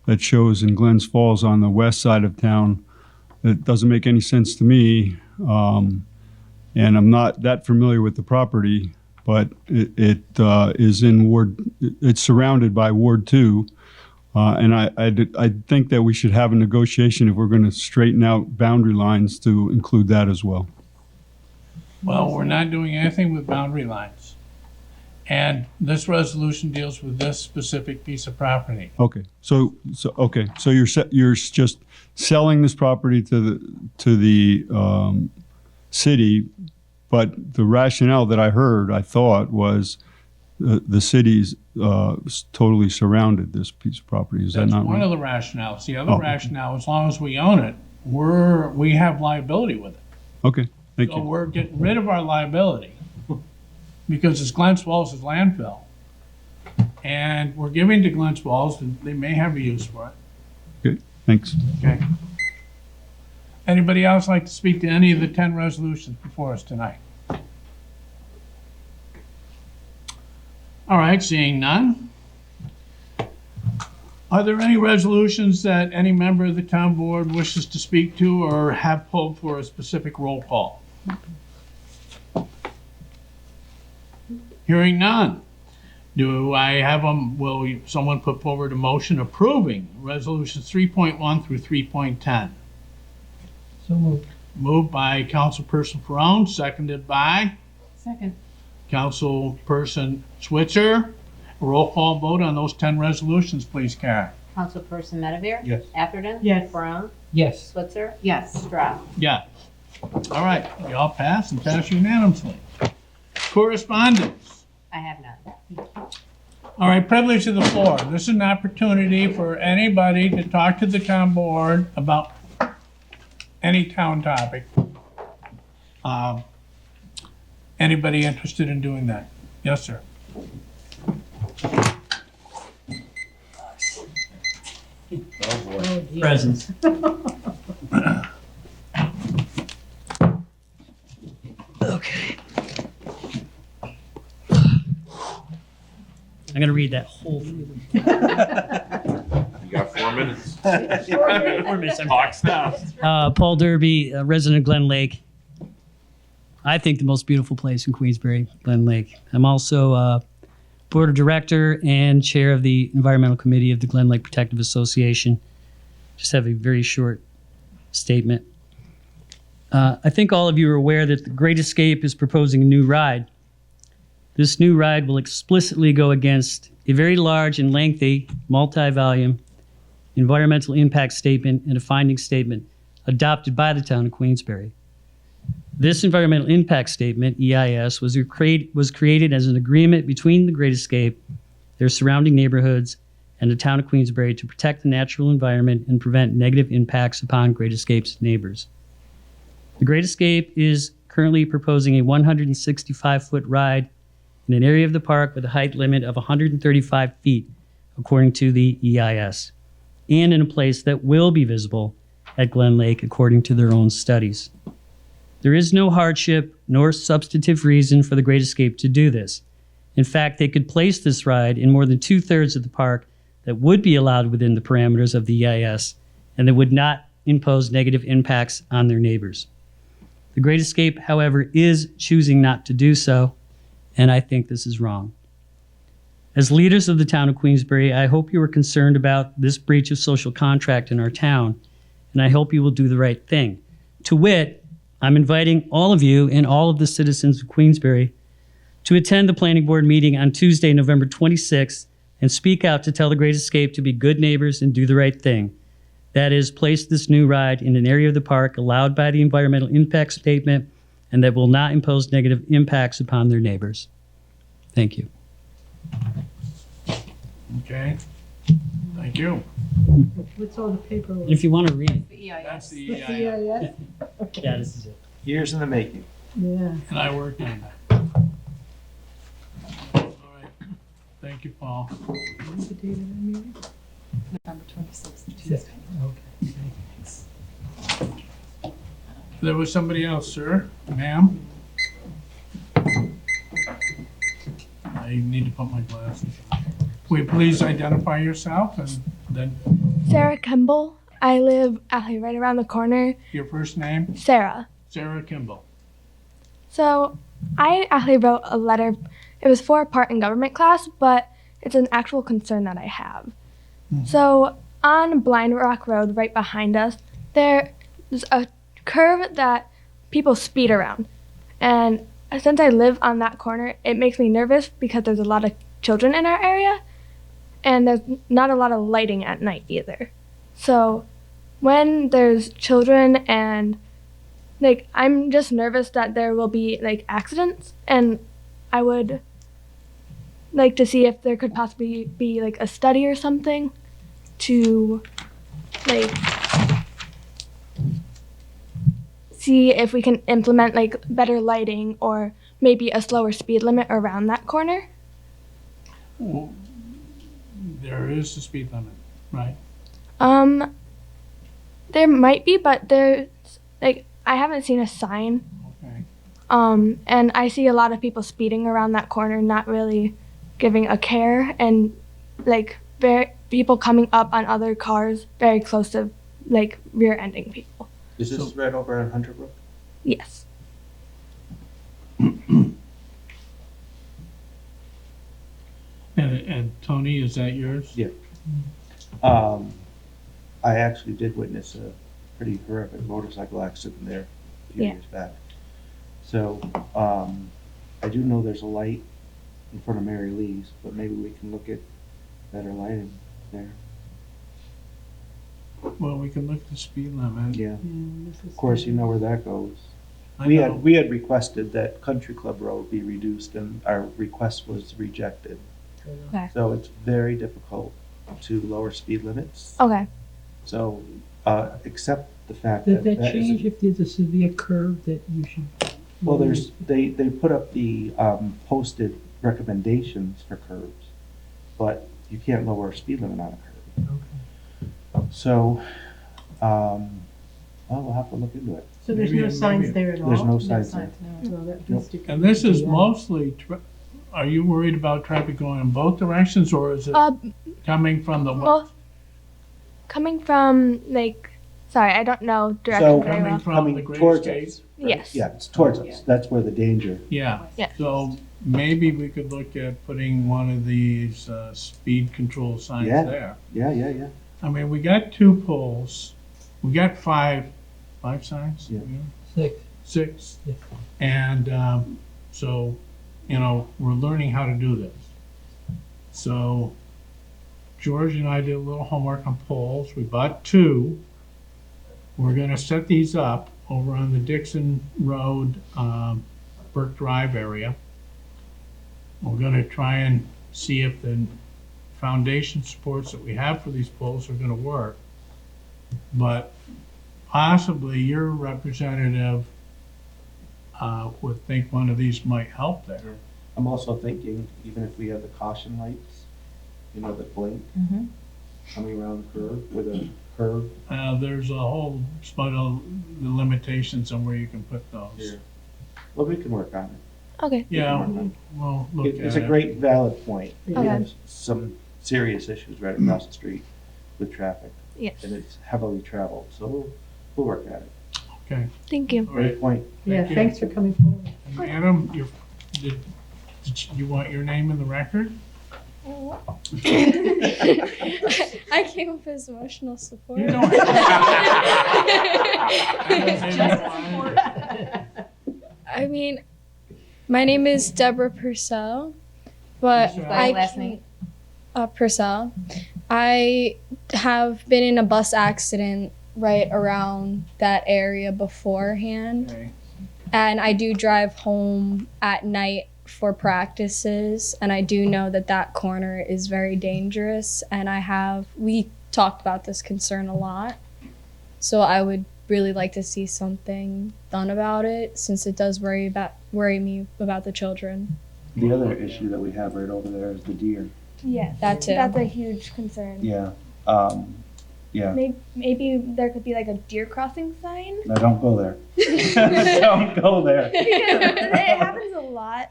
that shows in Glens Falls on the west side of town. It doesn't make any sense to me, and I'm not that familiar with the property, but it is in Ward. It's surrounded by Ward 2, and I think that we should have a negotiation if we're going to straighten out boundary lines to include that as well. Well, we're not doing anything with boundary lines. And this resolution deals with this specific piece of property. Okay, so you're just selling this property to the city, but the rationale that I thought was the city's totally surrounded this piece of property. Is that That's not one right? of the rationales. The other rationale, as long as we own it, we have liability with it. Okay, thank So you. we're getting rid of our liability because it's Glens Falls' landfill. And we're giving to Glens Falls, and they may have a use for it. Good, thanks. Okay. Anybody else like to speak to any of the 10 resolutions before us tonight? All right, seeing none. Are there any resolutions that any member of the town board wishes to speak to or have pulled for a specific roll call? Hearing none. Do I have will someone put forward a motion approving resolutions 3.1 through 3.10? So moved. Moved by Councilperson Ferone, seconded by Second. Councilperson Switzer. Roll call vote on those 10 resolutions, please, Karen. Councilperson Medavir? Yes. Atherton? Yes. Brown? Yes. Switzer? Yes. Stroud? Yeah. All right, we all pass and pass unanimously. Correspondence. I have none. All right, privilege of the floor. This is an opportunity for anybody to talk to the town board about any town topic. Anybody interested in doing that? Yes, sir. Presents. Okay. I'm going to read that whole thing. You got 4 minutes. 4 minutes. Talks now. Paul Derby, resident of Glen Lake. I think the most beautiful place in Queensbury, Glen Lake. I'm also board of director and chair of the environmental committee of the Glen Lake Protective Association. Just have a very short statement. I think all of you are aware that the Great Escape is proposing a new ride. This new ride will explicitly go against a very large and lengthy, multi-volume environmental impact statement and a finding statement adopted by the town of Queensbury. This environmental impact statement, EIS, was created as an agreement between the Great Escape, their surrounding neighborhoods, and the town of Queensbury to protect the natural environment and prevent negative impacts upon Great Escape's neighbors. The Great Escape is currently proposing a 165-foot ride in an area of the park with a height limit of 135 feet, according to the EIS, and in a place that will be visible at Glen Lake, according to their own studies. There is no hardship nor substantive reason for the Great Escape to do this. In fact, they could place this ride in more than 2/3 of the park that would be allowed within the parameters of the EIS and that would not impose negative impacts on their neighbors. The Great Escape, however, is choosing not to do so, and I think this is wrong. As leaders of the town of Queensbury, I hope you are concerned about this breach of social contract in our town, and I hope you will do the right thing. To wit, I'm inviting all of you and all of the citizens of Queensbury to attend the planning board meeting on Tuesday, November 26th, and speak out to tell the Great Escape to be good neighbors and do the right thing. That is, place this new ride in an area of the park allowed by the environmental impact statement and that will not impose negative impacts upon their neighbors. Thank you. Okay, thank you. What's all the paperwork? If you want to read it. That's the What's the EIS, EIS? Okay. Yeah, this is it. Years in the making. Yeah. and I worked on that. All right, thank you, Paul. What's the date of that meeting? November 26th, Tuesday. Okay. There was somebody else, sir, ma'am. I need to put my glasses on. Will you please identify yourself and then Sarah Kimball. I live actually right around the corner. your first name? Sarah. Sarah Kimball. So I actually wrote a letter. It was for a part in government class, but it's an actual concern that I have. So on Blind Rock Road, right behind us, there's a curve that people speed around. And since I live on that corner, it makes me nervous because there's a lot of children in our area, and there's not a lot of lighting at night either. So when there's children and like, I'm just nervous that there will be like accidents, and I would like to see if there could possibly be like a study or something to like see if we can implement like better lighting or maybe a slower speed limit around that corner. Well, there is a speed limit, right? There might be, but there's like, I haven't seen a sign. Okay. And I see a lot of people speeding around that corner, not really giving a care, and like people coming up on other cars very close to like rear-ending people. Is this right over on Hunter Brook? Yes. And Tony, is that yours? Yeah. I actually did witness a pretty horrific motorcycle accident there a few Yeah. years back. So, I do know there's a light in front of Mary Lee's, but maybe we can look at better lighting there. Well, we can look at the speed limit. Yeah. This is Of course, you know where that goes. I We know. had requested that Country Club Road be reduced, and our request was rejected. Okay. So it's very difficult to lower speed limits. Okay. So, accept the fact Does that. that is- change if there's a severe curve that you should? Well, they put up the posted recommendations for curbs, but you can't lower a speed limit on a curb. Okay. So, well, we'll have to look into it. So there's Maybe- no signs maybe- there at all? There's no signs there. no. Well, that Nope. needs to And this is be- mostly, are you worried about traffic going in both directions, or is it coming from the Well, coming from like, sorry, I don't know So, direction very coming well. from coming the Great towards Escape? us. Yes. Yeah, it's towards us. That's where the danger. Yeah. Yeah. So maybe we could look at putting one of these speed control signs Yeah. there. Yeah. I mean, we got 2 poles. We got five signs? Yeah. 6. 6. Yeah. And so, we're learning how to do this. So George and I did a little homework on poles. We bought 2. We're gonna set these up over on the Dixon Road, Burke Drive area. We're gonna try and see if the foundation supports that we have for these poles are gonna work. But possibly your representative would think one of these might help there. I'm also thinking, even if we have the caution lights, that blink coming around the curve with a curve. There's a whole spot of the limitations on where you can put those. Here. Well, we can work on it. Okay. Yeah, we'll look at it. It's a great valid point. We Okay. have some serious issues right across the street with traffic. Yes. And it's heavily traveled, so we'll work at it. Okay. Thank you. All right. Great point. Yeah, you. thanks for coming forward. And Adam, did you want your name in the record? I came up as emotional support. You don't I mean, my name is Deborah Purcell, but Purcell. I Last name? Purcell. I have been in a bus accident right around that area beforehand, Okay. and I do drive home at night for practices, and I do know that that corner is very dangerous, and we talked about this concern a lot, so I would really like to see something done about it, since it does worry me about the children. The other issue that we have right over there is the deer. Yeah, that too. That's a huge concern. Yeah, yeah. Maybe there could be like a deer crossing sign. No, don't go there. Don't go there. It happens a lot.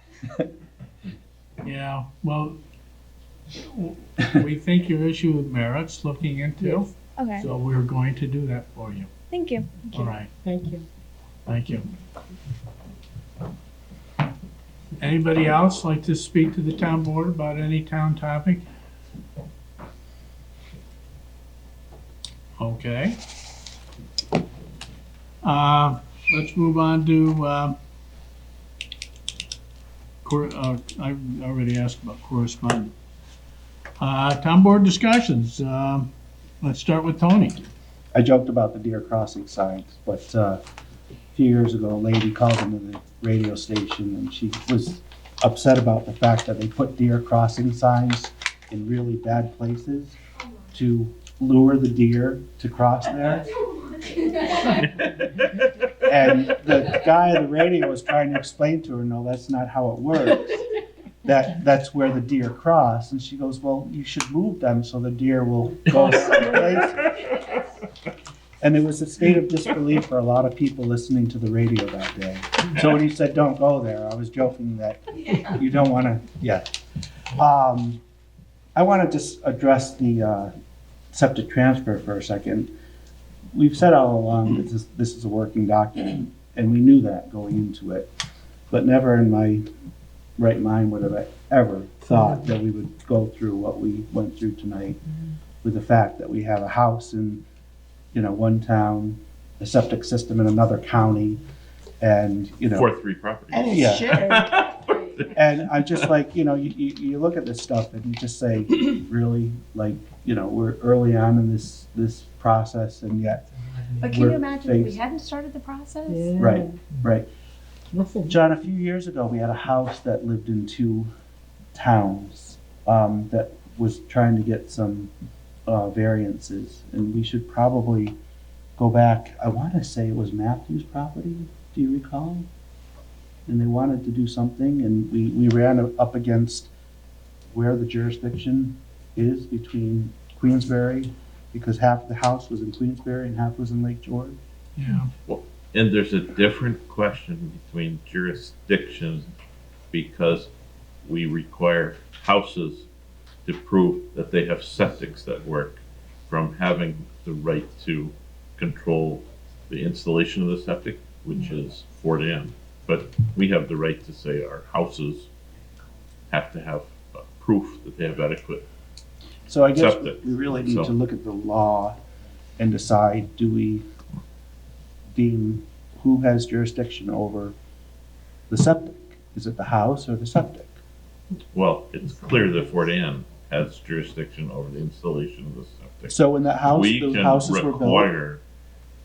Yeah, well, we think your issue merits looking into, Okay. so we're going to do that for you. Thank you. All right, Thank you. thank you. Anybody else like to speak to the town board about any town topic? Okay. Let's move on to, I already asked about correspondence. Town board discussions. Let's start with Tony. I joked about the deer crossing signs, but a few years ago, a lady called into the radio station and she was upset about the fact that they put deer crossing signs in really bad places to lure the deer to cross there. And the guy on the radio was trying to explain to her, no, that's not how it works. That's where the deer cross. And she goes, well, you should move them so the deer will go some places. And there was a state of disbelief for a lot of people listening to the radio that day. So when he said, don't go there, I was joking that you don't want to, yeah. I want to just address the septic transfer for a second. We've said all along that this is a working document, and we knew that going into it. But never in my right mind would have I ever thought that we would go through what we went through tonight with the fact that we have a house in one town, a septic system in another county, and, 4-3 property. And yeah. And I'm just like, you look at this stuff and you just say, really, like, we're early on in this process, and yet. But can you imagine if we hadn't started the process? Yeah. Right. Listen. John, a few years ago, we had a house that lived in 2 towns that was trying to get some variances, and we should probably go back. I want to say it was Matthew's property. Do you recall? And they wanted to do something, and we ran up against where the jurisdiction is between Queensbury, because half the house was in Queensbury and half was in Lake George. Yeah. Well, and there's a different question between jurisdictions, because we require houses to prove that they have septics that work, from having the right to control the installation of the septic, which is Fort Ann. But we have the right to say our houses have to have proof that they have adequate So I guess septic. we really need So- to look at the law and decide, do we deem who has jurisdiction over the septic? Is it the house or the septic? Well, it's clear that Fort Ann has jurisdiction over the installation of the septic. So when that house, We those can houses were built, require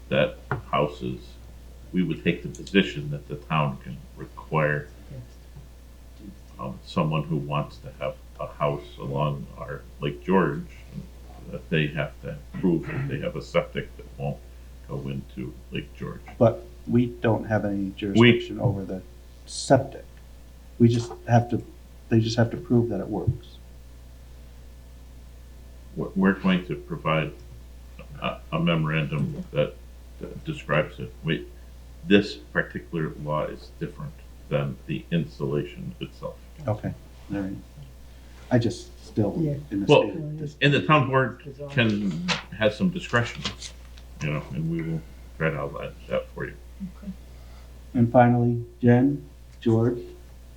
that houses, we would take the position that the town can require someone who wants to have a house along our Lake George, that they have to prove that they have a septic that won't go into Lake George. but we don't have any jurisdiction over the septic. We just have to, they just have to prove that it works. We're going to provide a memorandum that describes it. This particular law is different. than the installation itself. Okay, all right. I just still, Yeah. in the Well, state. and the town board has some discretion, and we will try to outline that for you. And finally, Jen, George,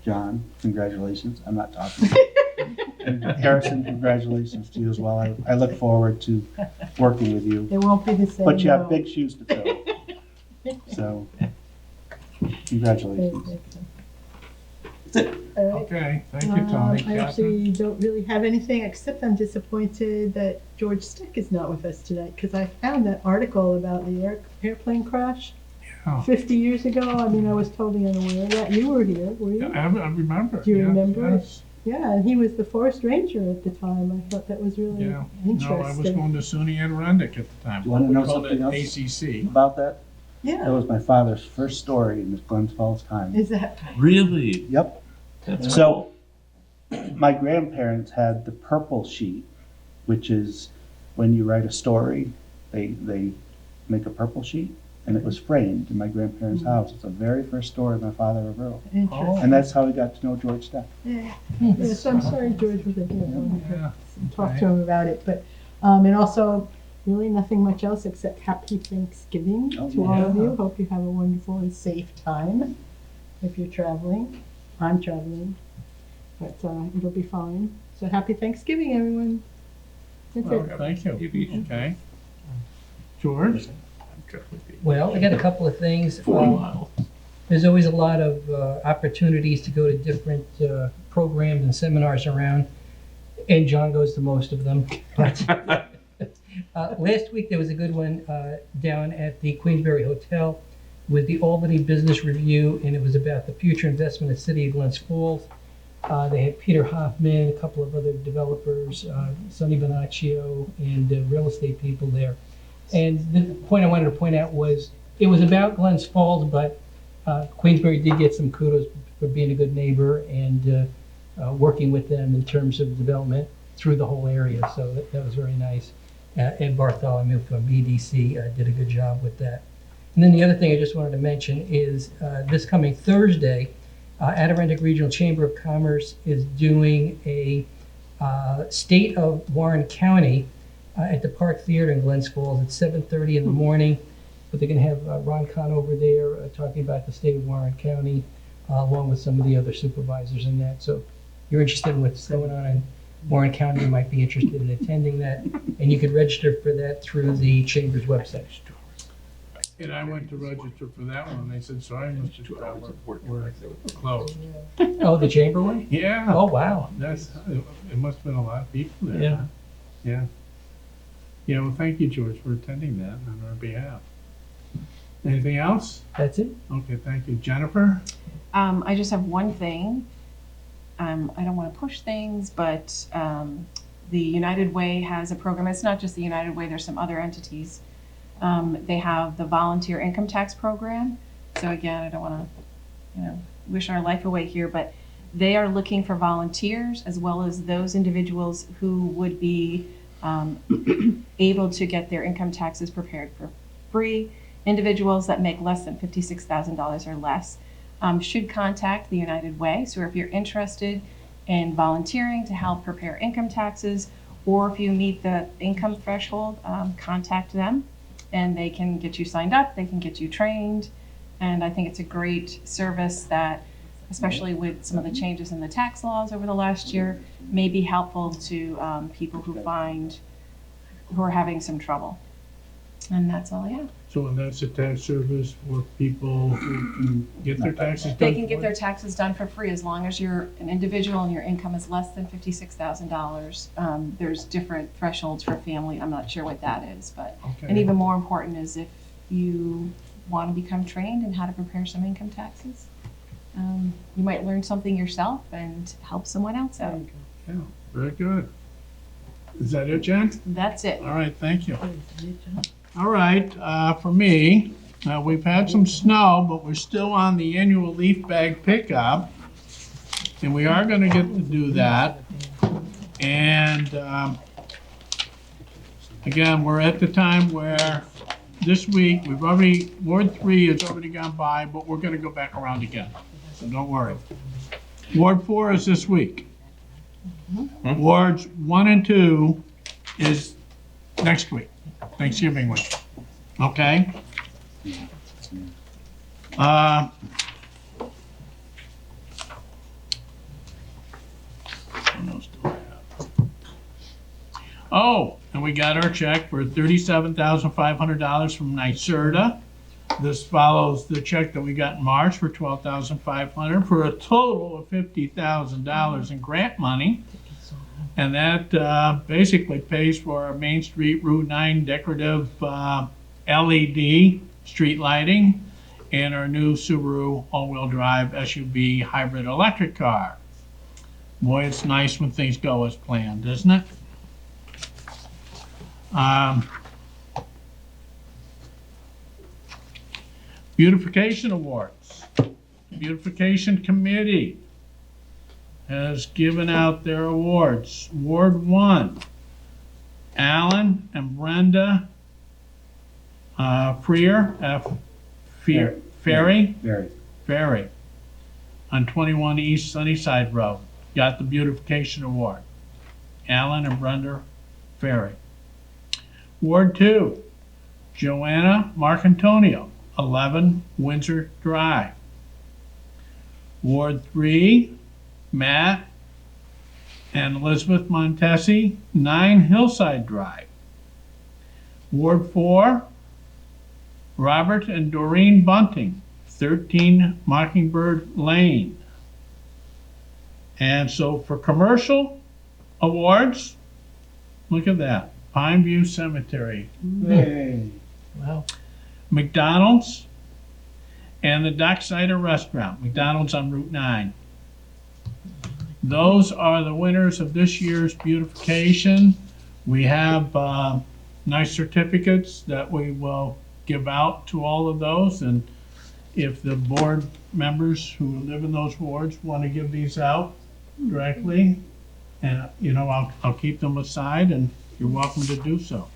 John, congratulations. I'm not talking. And Harrison, congratulations to you as well. I look forward to working with you. It won't be the same. But you have no. big shoes to fill. So, congratulations. That's it. All right. Okay, thank you, Tony. I Catherine? actually don't really have anything, except I'm disappointed that George Steck is not with us tonight, because I found that article about the airplane crash Yeah. 50 years ago. I mean, I was totally unaware of that. You were here, were you? I remember. Do you yeah, remember? Yes. Yeah, and he was the forest ranger at the time. I thought that was really Yeah. interesting. No, I was going to SUNY and Rendick at the time. Do you want to We know called it something else ACC. about that? That Yeah, was my father's first story in the Glens Falls Times. is that Really? Yep. That's So, my grandparents had the purple sheet, which is when you write a story, they make a purple sheet, and it was framed in my grandparents' house. It's the very first story my father ever wrote. interesting? And that's how we got to know George Steck. Yeah. Yeah, so I'm sorry George wasn't here. I wanted Yeah. to talk to him about it, but, and also, really nothing much else except happy Thanksgiving Oh, to all of yeah. you. Hope you have a wonderful and safe time if you're traveling. I'm traveling, but it'll be fine. So happy Thanksgiving, everyone. That's Well, it. thank you. Okay. George? Well, I got a couple of things. 4 miles. There's always a lot of opportunities to go to different programs and seminars around, and John goes to most of them. But last week there was a good one down at the Queensbury Hotel with the Albany Business Review, and it was about the future investment in the city of Glens Falls. They had Peter Hoffman, a couple of other developers, Sonny Bonaccio, and real estate people there. And the point I wanted to point out was it was about Glens Falls, but Queensbury did get some kudos for being a good neighbor and working with them in terms of development through the whole area. So that was very nice. Ed Bartholomew from BDC did a good job with that. And then the other thing I just wanted to mention is this coming Thursday, Adirondack Regional Chamber of Commerce is doing a State of Warren County at the Park Theater in Glens Falls at 7:30 in the morning. But they're going to have Ron Kahn over there talking about the state of Warren County, along with some of the other supervisors in that. So if you're interested in what's going on in Warren County, you might be interested in attending that. And you can register for that through the Chamber's website. And I went to register for that one, and they said, sorry, Mr. Trevor, we're closed. Oh, the Chamber one? Yeah. Oh, wow. That's, it must have been a lot of people there. Yeah. Yeah. Yeah, well, thank you, George, for attending that on our behalf. Anything else? That's it. Okay, thank you. Jennifer? I just have one thing. I don't want to push things, but the United Way has a program. It's not just the United Way, there's some other entities. They have the volunteer income tax program. So again, I don't want to, wish our life away here, but they are looking for volunteers as well as those individuals who would be able to get their income taxes prepared for free. Individuals that make less than $56,000 or less should contact the United Way. So if you're interested in volunteering to help prepare income taxes, or if you meet the income threshold, contact them and they can get you signed up, they can get you trained. And I think it's a great service that, especially with some of the changes in the tax laws over the last year, may be helpful to people who are having some trouble. And that's all I have. So that's a tax service for people who can get their taxes done? They can get their taxes done for free as long as you're an individual and your income is less than $56,000. There's different thresholds for family. I'm not sure what that is, but Okay. and even more important is if you want to become trained in how to prepare some income taxes, you might learn something yourself and help someone else out. Yeah, very good. Is that it, Jen? That's it. All right, thank you. All right, for me, we've had some snow, but we're still on the annual leaf bag pickup. And we are gonna get to do that. And, again, we're at the time where this week, Ward 3 has already gone by, but we're gonna go back around again. so don't worry. Ward 4 is this week. Wards 1 and 2 is next week, Thanksgiving week. Okay? What else do I have? Oh, and we got our check for $37,500 from NYSERDA. This follows the check that we got in March for $12,500 for a total of $50,000 in grant money. And that basically pays for our Main Street Route 9 decorative LED street lighting and our new Subaru all-wheel drive SUV hybrid electric car. Boy, it's nice when things go as planned, isn't it? Beautification awards. Beautification committee has given out their awards. Ward 1, Alan and Brenda Ferry on 21 East Sunnyside Road got the beautification award. Alan and Brenda Ferry. Ward 2, Joanna Marcantonio, 11 Windsor Drive. Ward 3, Matt and Elizabeth Montesi, 9 Hillside Drive. Ward 4, Robert and Doreen Bunting, 13 Mockingbird Lane. And so for commercial awards, look at that. Pine View Cemetery. Hey. Wow. McDonald's and the Docksider Restaurant. McDonald's on Route 9. Those are the winners of this year's beautification. We have nice certificates that we will give out to all of those. And if the board members who live in those wards want to give these out directly, and I'll keep them aside, and you're welcome to do so.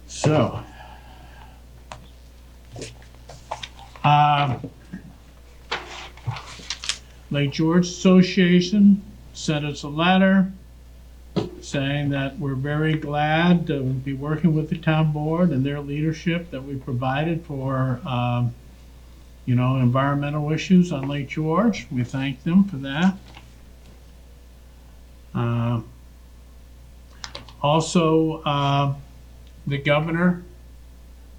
So, Lake George Association sent us a letter saying that we're very glad to be working with the town board and their leadership that we provided for, environmental issues on Lake George. We thank them for that. Also, the governor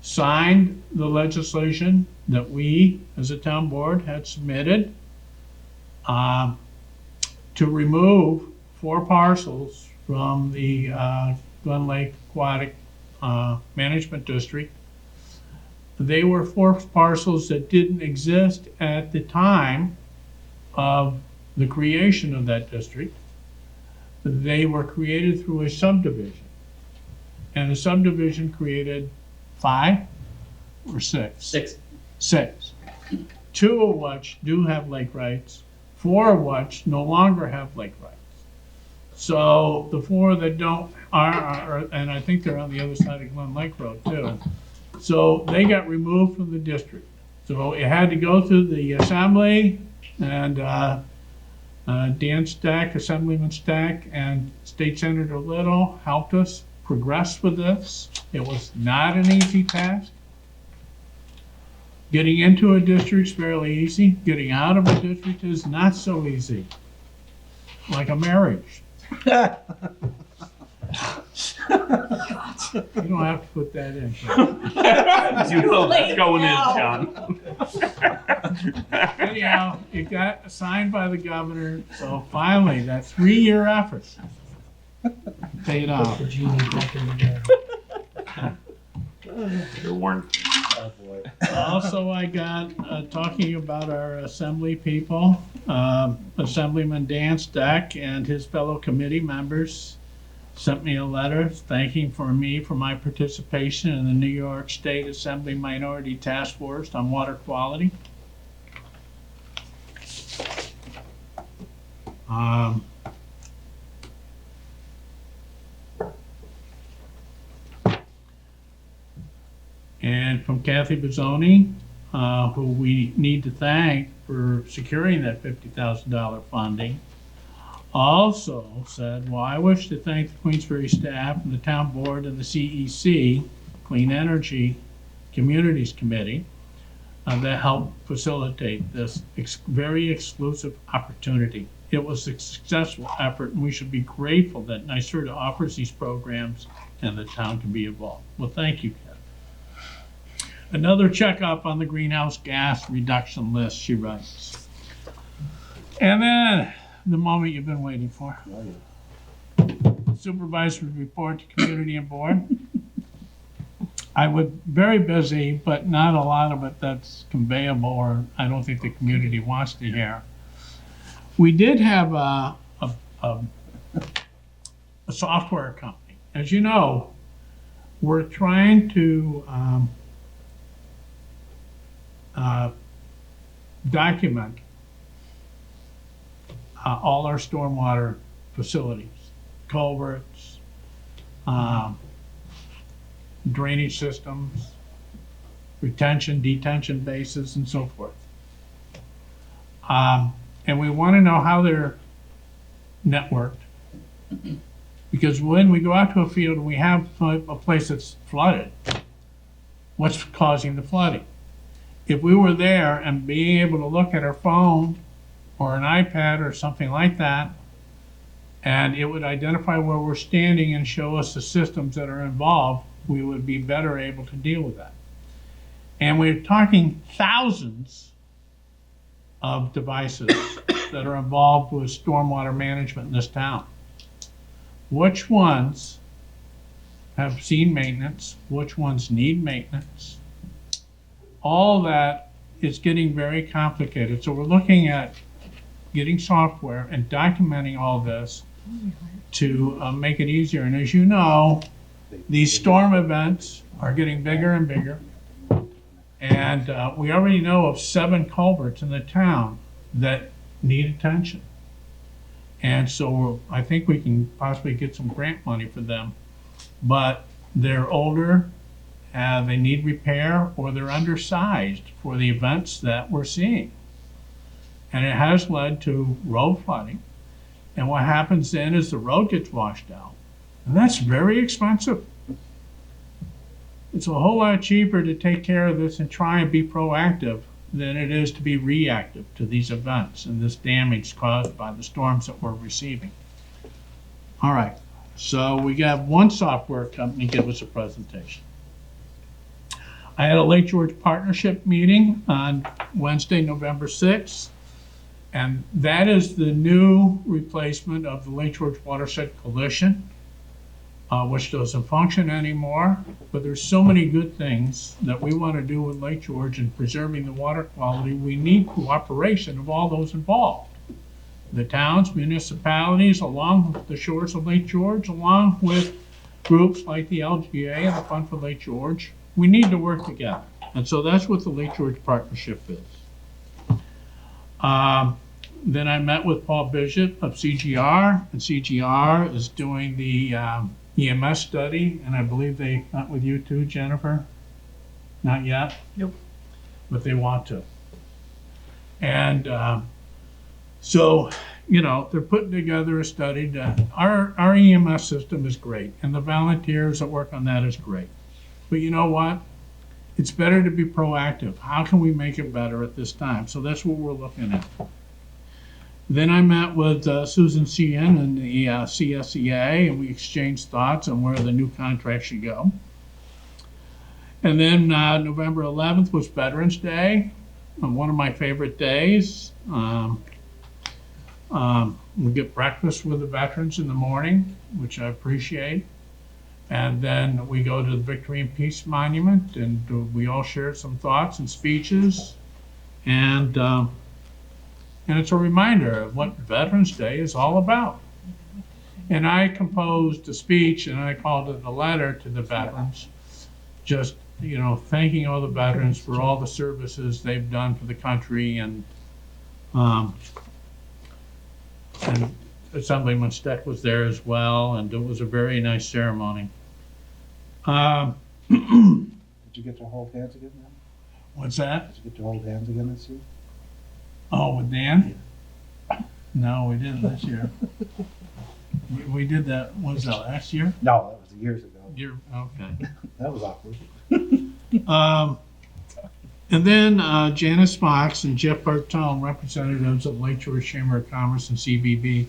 signed the legislation that we, as a town board, had submitted to remove 4 parcels from the Glen Lake Aquatic Management District. They were 4 parcels that didn't exist at the time of the creation of that district. They were created through a subdivision. And the subdivision created 5 or 6? 6. 6. 2 of which do have lake rights, 4 of which no longer have lake rights. So the 4 that don't are, and I think they're on the other side of Glen Lake Road too. So they got removed from the district. So it had to go through the assembly, and Dan Stack, Assemblyman Stack, and State Senator Little helped us progress with this. It was not an easy task. Getting into a district is fairly easy. Getting out of a district is not so easy. Like a marriage. You don't have to put that in. You know that's going in, John. Anyhow, it got signed by the governor, so finally, that 3-year effort paid off. The genie back in the jar. You're warned. Oh, boy. Also, I got, talking about our assembly people, Assemblyman Dan Stack and his fellow committee members sent me a letter thanking me for my participation in the New York State Assembly Minority Task Force on Water Quality. And from Kathy Bizzoni, who we need to thank for securing that $50,000 funding, also said, well, I wish to thank the Queensbury staff and the town board and the CEC, Clean Energy Communities Committee, that helped facilitate this very exclusive opportunity. It was a successful effort, and we should be grateful that NYSERDA offers these programs and the town can be involved. Well, thank you, Kev. Another checkup on the greenhouse gas reduction list, she writes. And then the moment you've been waiting for. Supervisor's report to community and board. I was very busy, but not a lot of it that's conveyable or I don't think the community wants to hear. We did have a software company. As you know, we're trying to document all our stormwater facilities, culverts, drainage systems, retention, detention bases, and so forth. And we want to know how they're networked. Because when we go out to a field and we have a place that's flooded, what's causing the flooding? If we were there and being able to look at our phone or an iPad or something like that, and it would identify where we're standing and show us the systems that are involved, we would be better able to deal with that. And we're talking thousands of devices that are involved with stormwater management in this town. Which ones have seen maintenance? Which ones need maintenance? All that is getting very complicated. So we're looking at getting software and documenting all this to make it easier. And as you know, these storm events are getting bigger and bigger. And we already know of 7 culverts in the town that need attention. And so I think we can possibly get some grant money for them. But they're older, they need repair, or they're undersized for the events that we're seeing. And it has led to road flooding. And what happens then is the road gets washed out. And that's very expensive. It's a whole lot cheaper to take care of this and try and be proactive than it is to be reactive to these events and this damage caused by the storms that we're receiving. All right, so we got one software company give us a presentation. I had a Lake George partnership meeting on Wednesday, November 6th, and that is the new replacement of the Lake George Watershed Coalition, which doesn't function anymore. But there's so many good things that we want to do with Lake George and preserving the water quality. We need cooperation of all those involved. The towns, municipalities, along the shores of Lake George, along with groups like the LGA and the Fund for Lake George. We need to work together. And so that's what the Lake George Partnership is. Then I met with Paul Bishop of CGR, and CGR is doing the EMS study, and I believe they met with you too, Jennifer? Not yet? Nope. But they want to. And so, you know, they're putting together a study. Our EMS system is great, and the volunteers that work on that is great. But you know what? It's better to be proactive. How can we make it better at this time? So that's what we're looking at. Then I met with Susan Sheehan and the CSEA, and we exchanged thoughts on where the new contract should go. And then November 11th was Veterans Day, one of my favorite days. We get breakfast with the veterans in the morning, which I appreciate. And then we go to the Victory and Peace Monument, and we all share some thoughts and speeches. And it's a reminder of what Veterans Day is all about. And I composed a speech, and I called it a letter to the veterans, just, you know, thanking all the veterans for all the services they've done for the country. And Assemblyman Steck was there as well, and it was a very nice ceremony. Did you get to hold hands again now? What's that? Did you get to hold hands again this year? Oh, with Dan? No, we didn't this year. We did that, was that last year? No, that was years ago. Okay. That was awkward. And then Janice Fox and Jeff Bartone, representatives of Lake George Chamber of Commerce and CBB,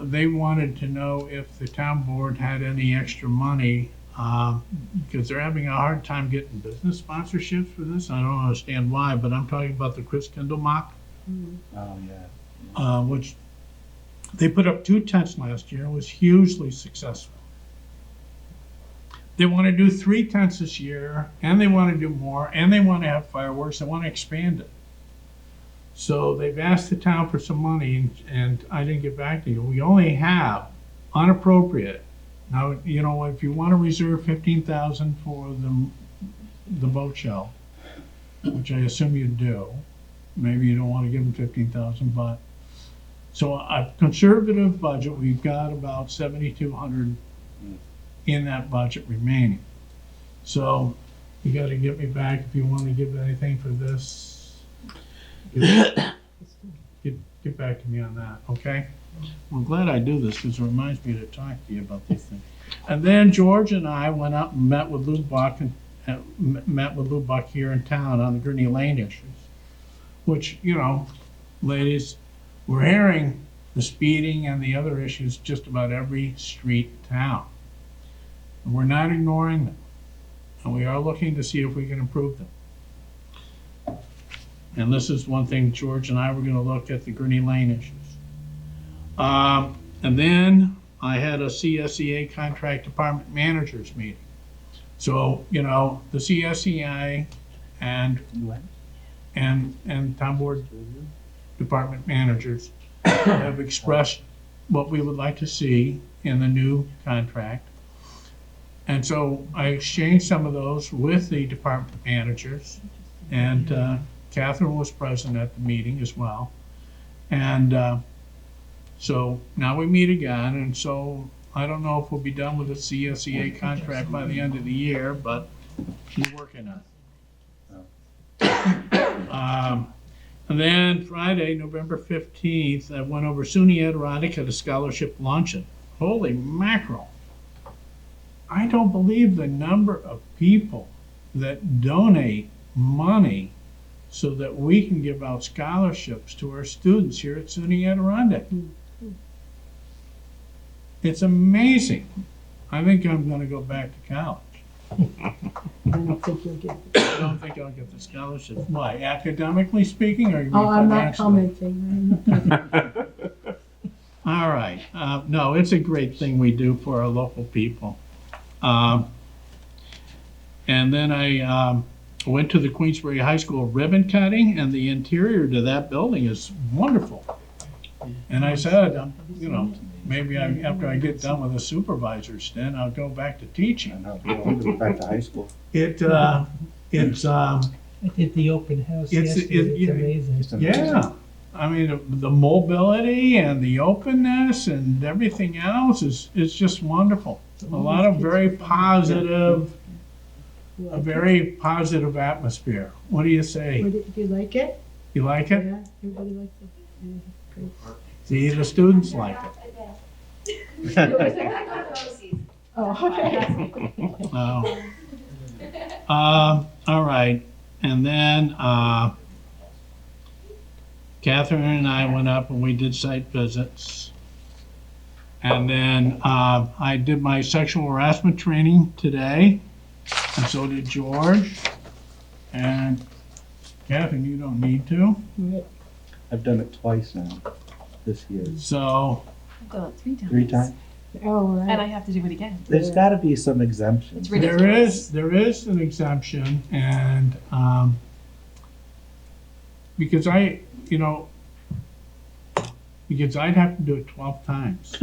they wanted to know if the town board had any extra money because they're having a hard time getting business sponsorships for this. I don't understand why, but I'm talking about the Chris Kindle mock, Oh, yeah. which they put up 2 tents last year and was hugely successful. They want to do 3 tents this year, and they want to do more, and they want to have fireworks. They want to expand it. So they've asked the town for some money, and I didn't get back to you. We only have unappropriate. Now, you know, if you want to reserve $15,000 for the boat show, which I assume you do, maybe you don't want to give them $15,000, but so a conservative budget, we've got about $7,200 in that budget remaining. So you got to get me back if you want to give anything for this. Get back to me on that, okay? I'm glad I do this because it reminds me to talk to you about these things. And then George and I went up and met with Lou Buck here in town on the Gurney Lane issues, which, you know, ladies, we're hearing the speeding and the other issues just about every street in town. And we're not ignoring them. And we are looking to see if we can improve them. And this is one thing George and I were gonna look at the Gurney Lane issues. And then I had a CSEA contract department managers meeting. So, you know, the CSEA and town board department managers have expressed what we would like to see in the new contract. And so I exchanged some of those with the department managers, and Catherine was present at the meeting as well. And so now we meet again, and so I don't know if we'll be done with the CSEA contract by the end of the year, but we're working on it. And then Friday, November 15th, I went over SUNY Adirondack at a scholarship luncheon. Holy mackerel. I don't believe the number of people that donate money so that we can give out scholarships to our students here at SUNY Adirondack. It's amazing. I think I'm going to go back to college. I don't think you'll get it. I don't think I'll get the scholarship. Why, academically speaking, or you mean Oh, I'm not financially? commenting. All right. No, it's a great thing we do for our local people. And then I went to the Queensbury High School ribbon cutting, and the interior to that building is wonderful. And I said, you know, maybe after I get done with the supervisor stint, I'll go back to teaching. Go back to high school. It's I did the open house yesterday. It's amazing. Yeah. I mean, the mobility and the openness and everything else is just wonderful. A lot of very positive, a very positive atmosphere. What do you say? Do you like it? You like it? Yeah, everybody likes it. Yeah, great. See, the students like it. Oh, okay. All right. And then Catherine and I went up and we did site visits. And then I did my sexual harassment training today, and so did George. And Catherine, you don't need to. I've done it twice now, this year. So, I've done it 3 times. 3 times? Oh, right. And I have to do it again. There's gotta be some exemptions. It's ridiculous. there is an exemption, and because because I'd have to do it 12 times.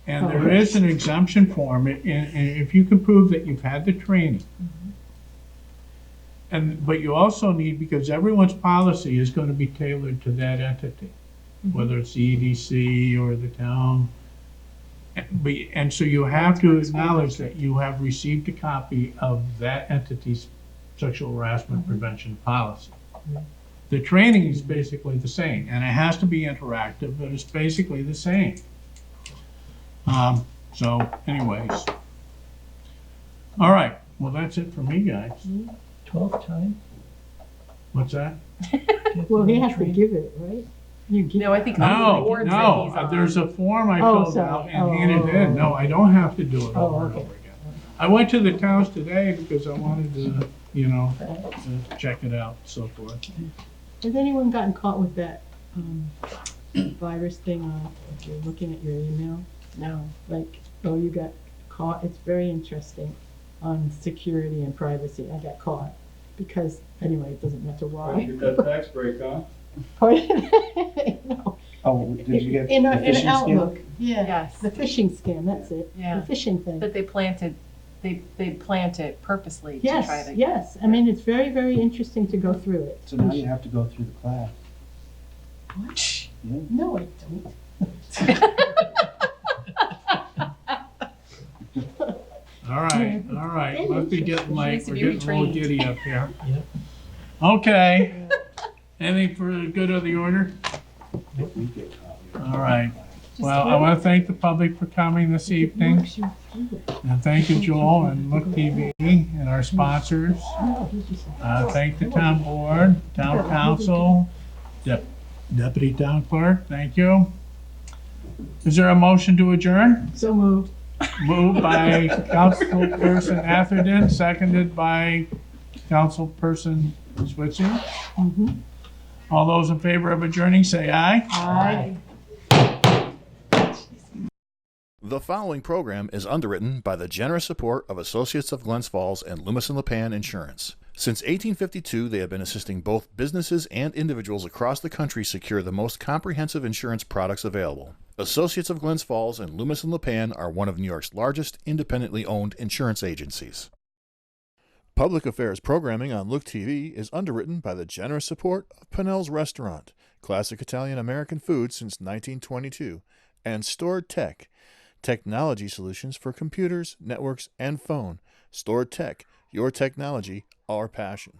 And there is an exemption form, and if you can prove that you've had the training. But you also need, because everyone's policy is going to be tailored to that entity, whether it's the EDC or the town. And so you have to acknowledge that you have received a copy of that entity's sexual harassment prevention policy. The training is basically the same, and it has to be interactive, but it's basically the same. So anyways. All right, well, that's it for me, guys. 12th time? What's that? Well, he has to give it, right? You give No, I think No, there's a form I filled out and handed in. No, I don't have to do it over and over again. I went to the towns today because I wanted to, to check it out and so forth. Has anyone gotten caught with that virus thing if you're looking at your email? No. Like, oh, you got caught? It's very interesting on security and privacy. I got caught because, anyway, it doesn't matter why. Get that tax break, huh? No. Oh, did you get In the an phishing Outlook. scam? Yeah. Yes. The phishing scam, that's it. Yeah. The phishing thing. That they plant it purposely to try Yes, to. yes. I mean, it's very, very interesting to go through it. So now you have to go through the class. What? Yeah. No, I don't. All right. Must be getting late. Needs to We're be getting a little retrained. giddy up here. Yep. Okay. Anything for the good of the order? We get caught. All right. Well, I want to thank the public for coming this evening. And thank you, Joel, and Look TV, and our sponsors. Thank the town board, town council, deputy town clerk, thank you. Is there a motion to adjourn? So moved. Moved by Councilperson Atherton, seconded by Councilperson Switzer. All those in favor of adjourning, say aye. Aye. The following program is underwritten by the generous support of Associates of Glens Falls and Loomis and Lipan Insurance. Since 1852, they have been assisting both businesses and individuals across the country secure the most comprehensive insurance products available. Associates of Glens Falls and Loomis and Lipan are one of New York's largest independently owned insurance agencies. Public affairs programming on Look TV is underwritten by the generous support of Pinnell's Restaurant, classic Italian-American food since 1922, and Stored Tech, technology solutions for computers, networks, and phone. Stored Tech, your technology, our passion.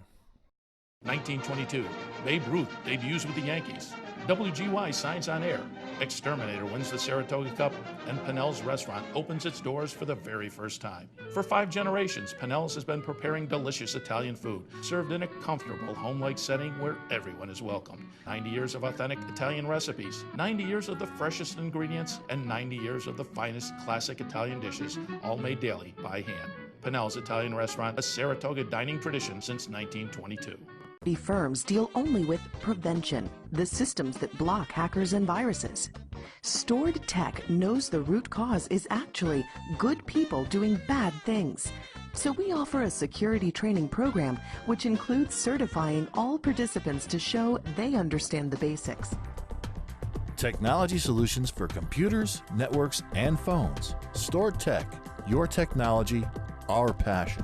1922, Babe Ruth debuts with the Yankees. WGY signs on air. Exterminator wins the Saratoga Cup, and Pinnell's Restaurant opens its doors for the very first time. For 5 generations, Pinnell's has been preparing delicious Italian food, served in a comfortable home-like setting where everyone is welcome. 90 years of authentic Italian recipes, 90 years of the freshest ingredients, and 90 years of the finest classic Italian dishes, all made daily by hand. Pinnell's Italian Restaurant, a Saratoga dining tradition since 1922. Firms deal only with prevention, the systems that block hackers and viruses. Stored Tech knows the root cause is actually good people doing bad things. So we offer a security training program which includes certifying all participants to show they understand the basics. Technology solutions for computers, networks, and phones. Stored Tech, your technology, our passion.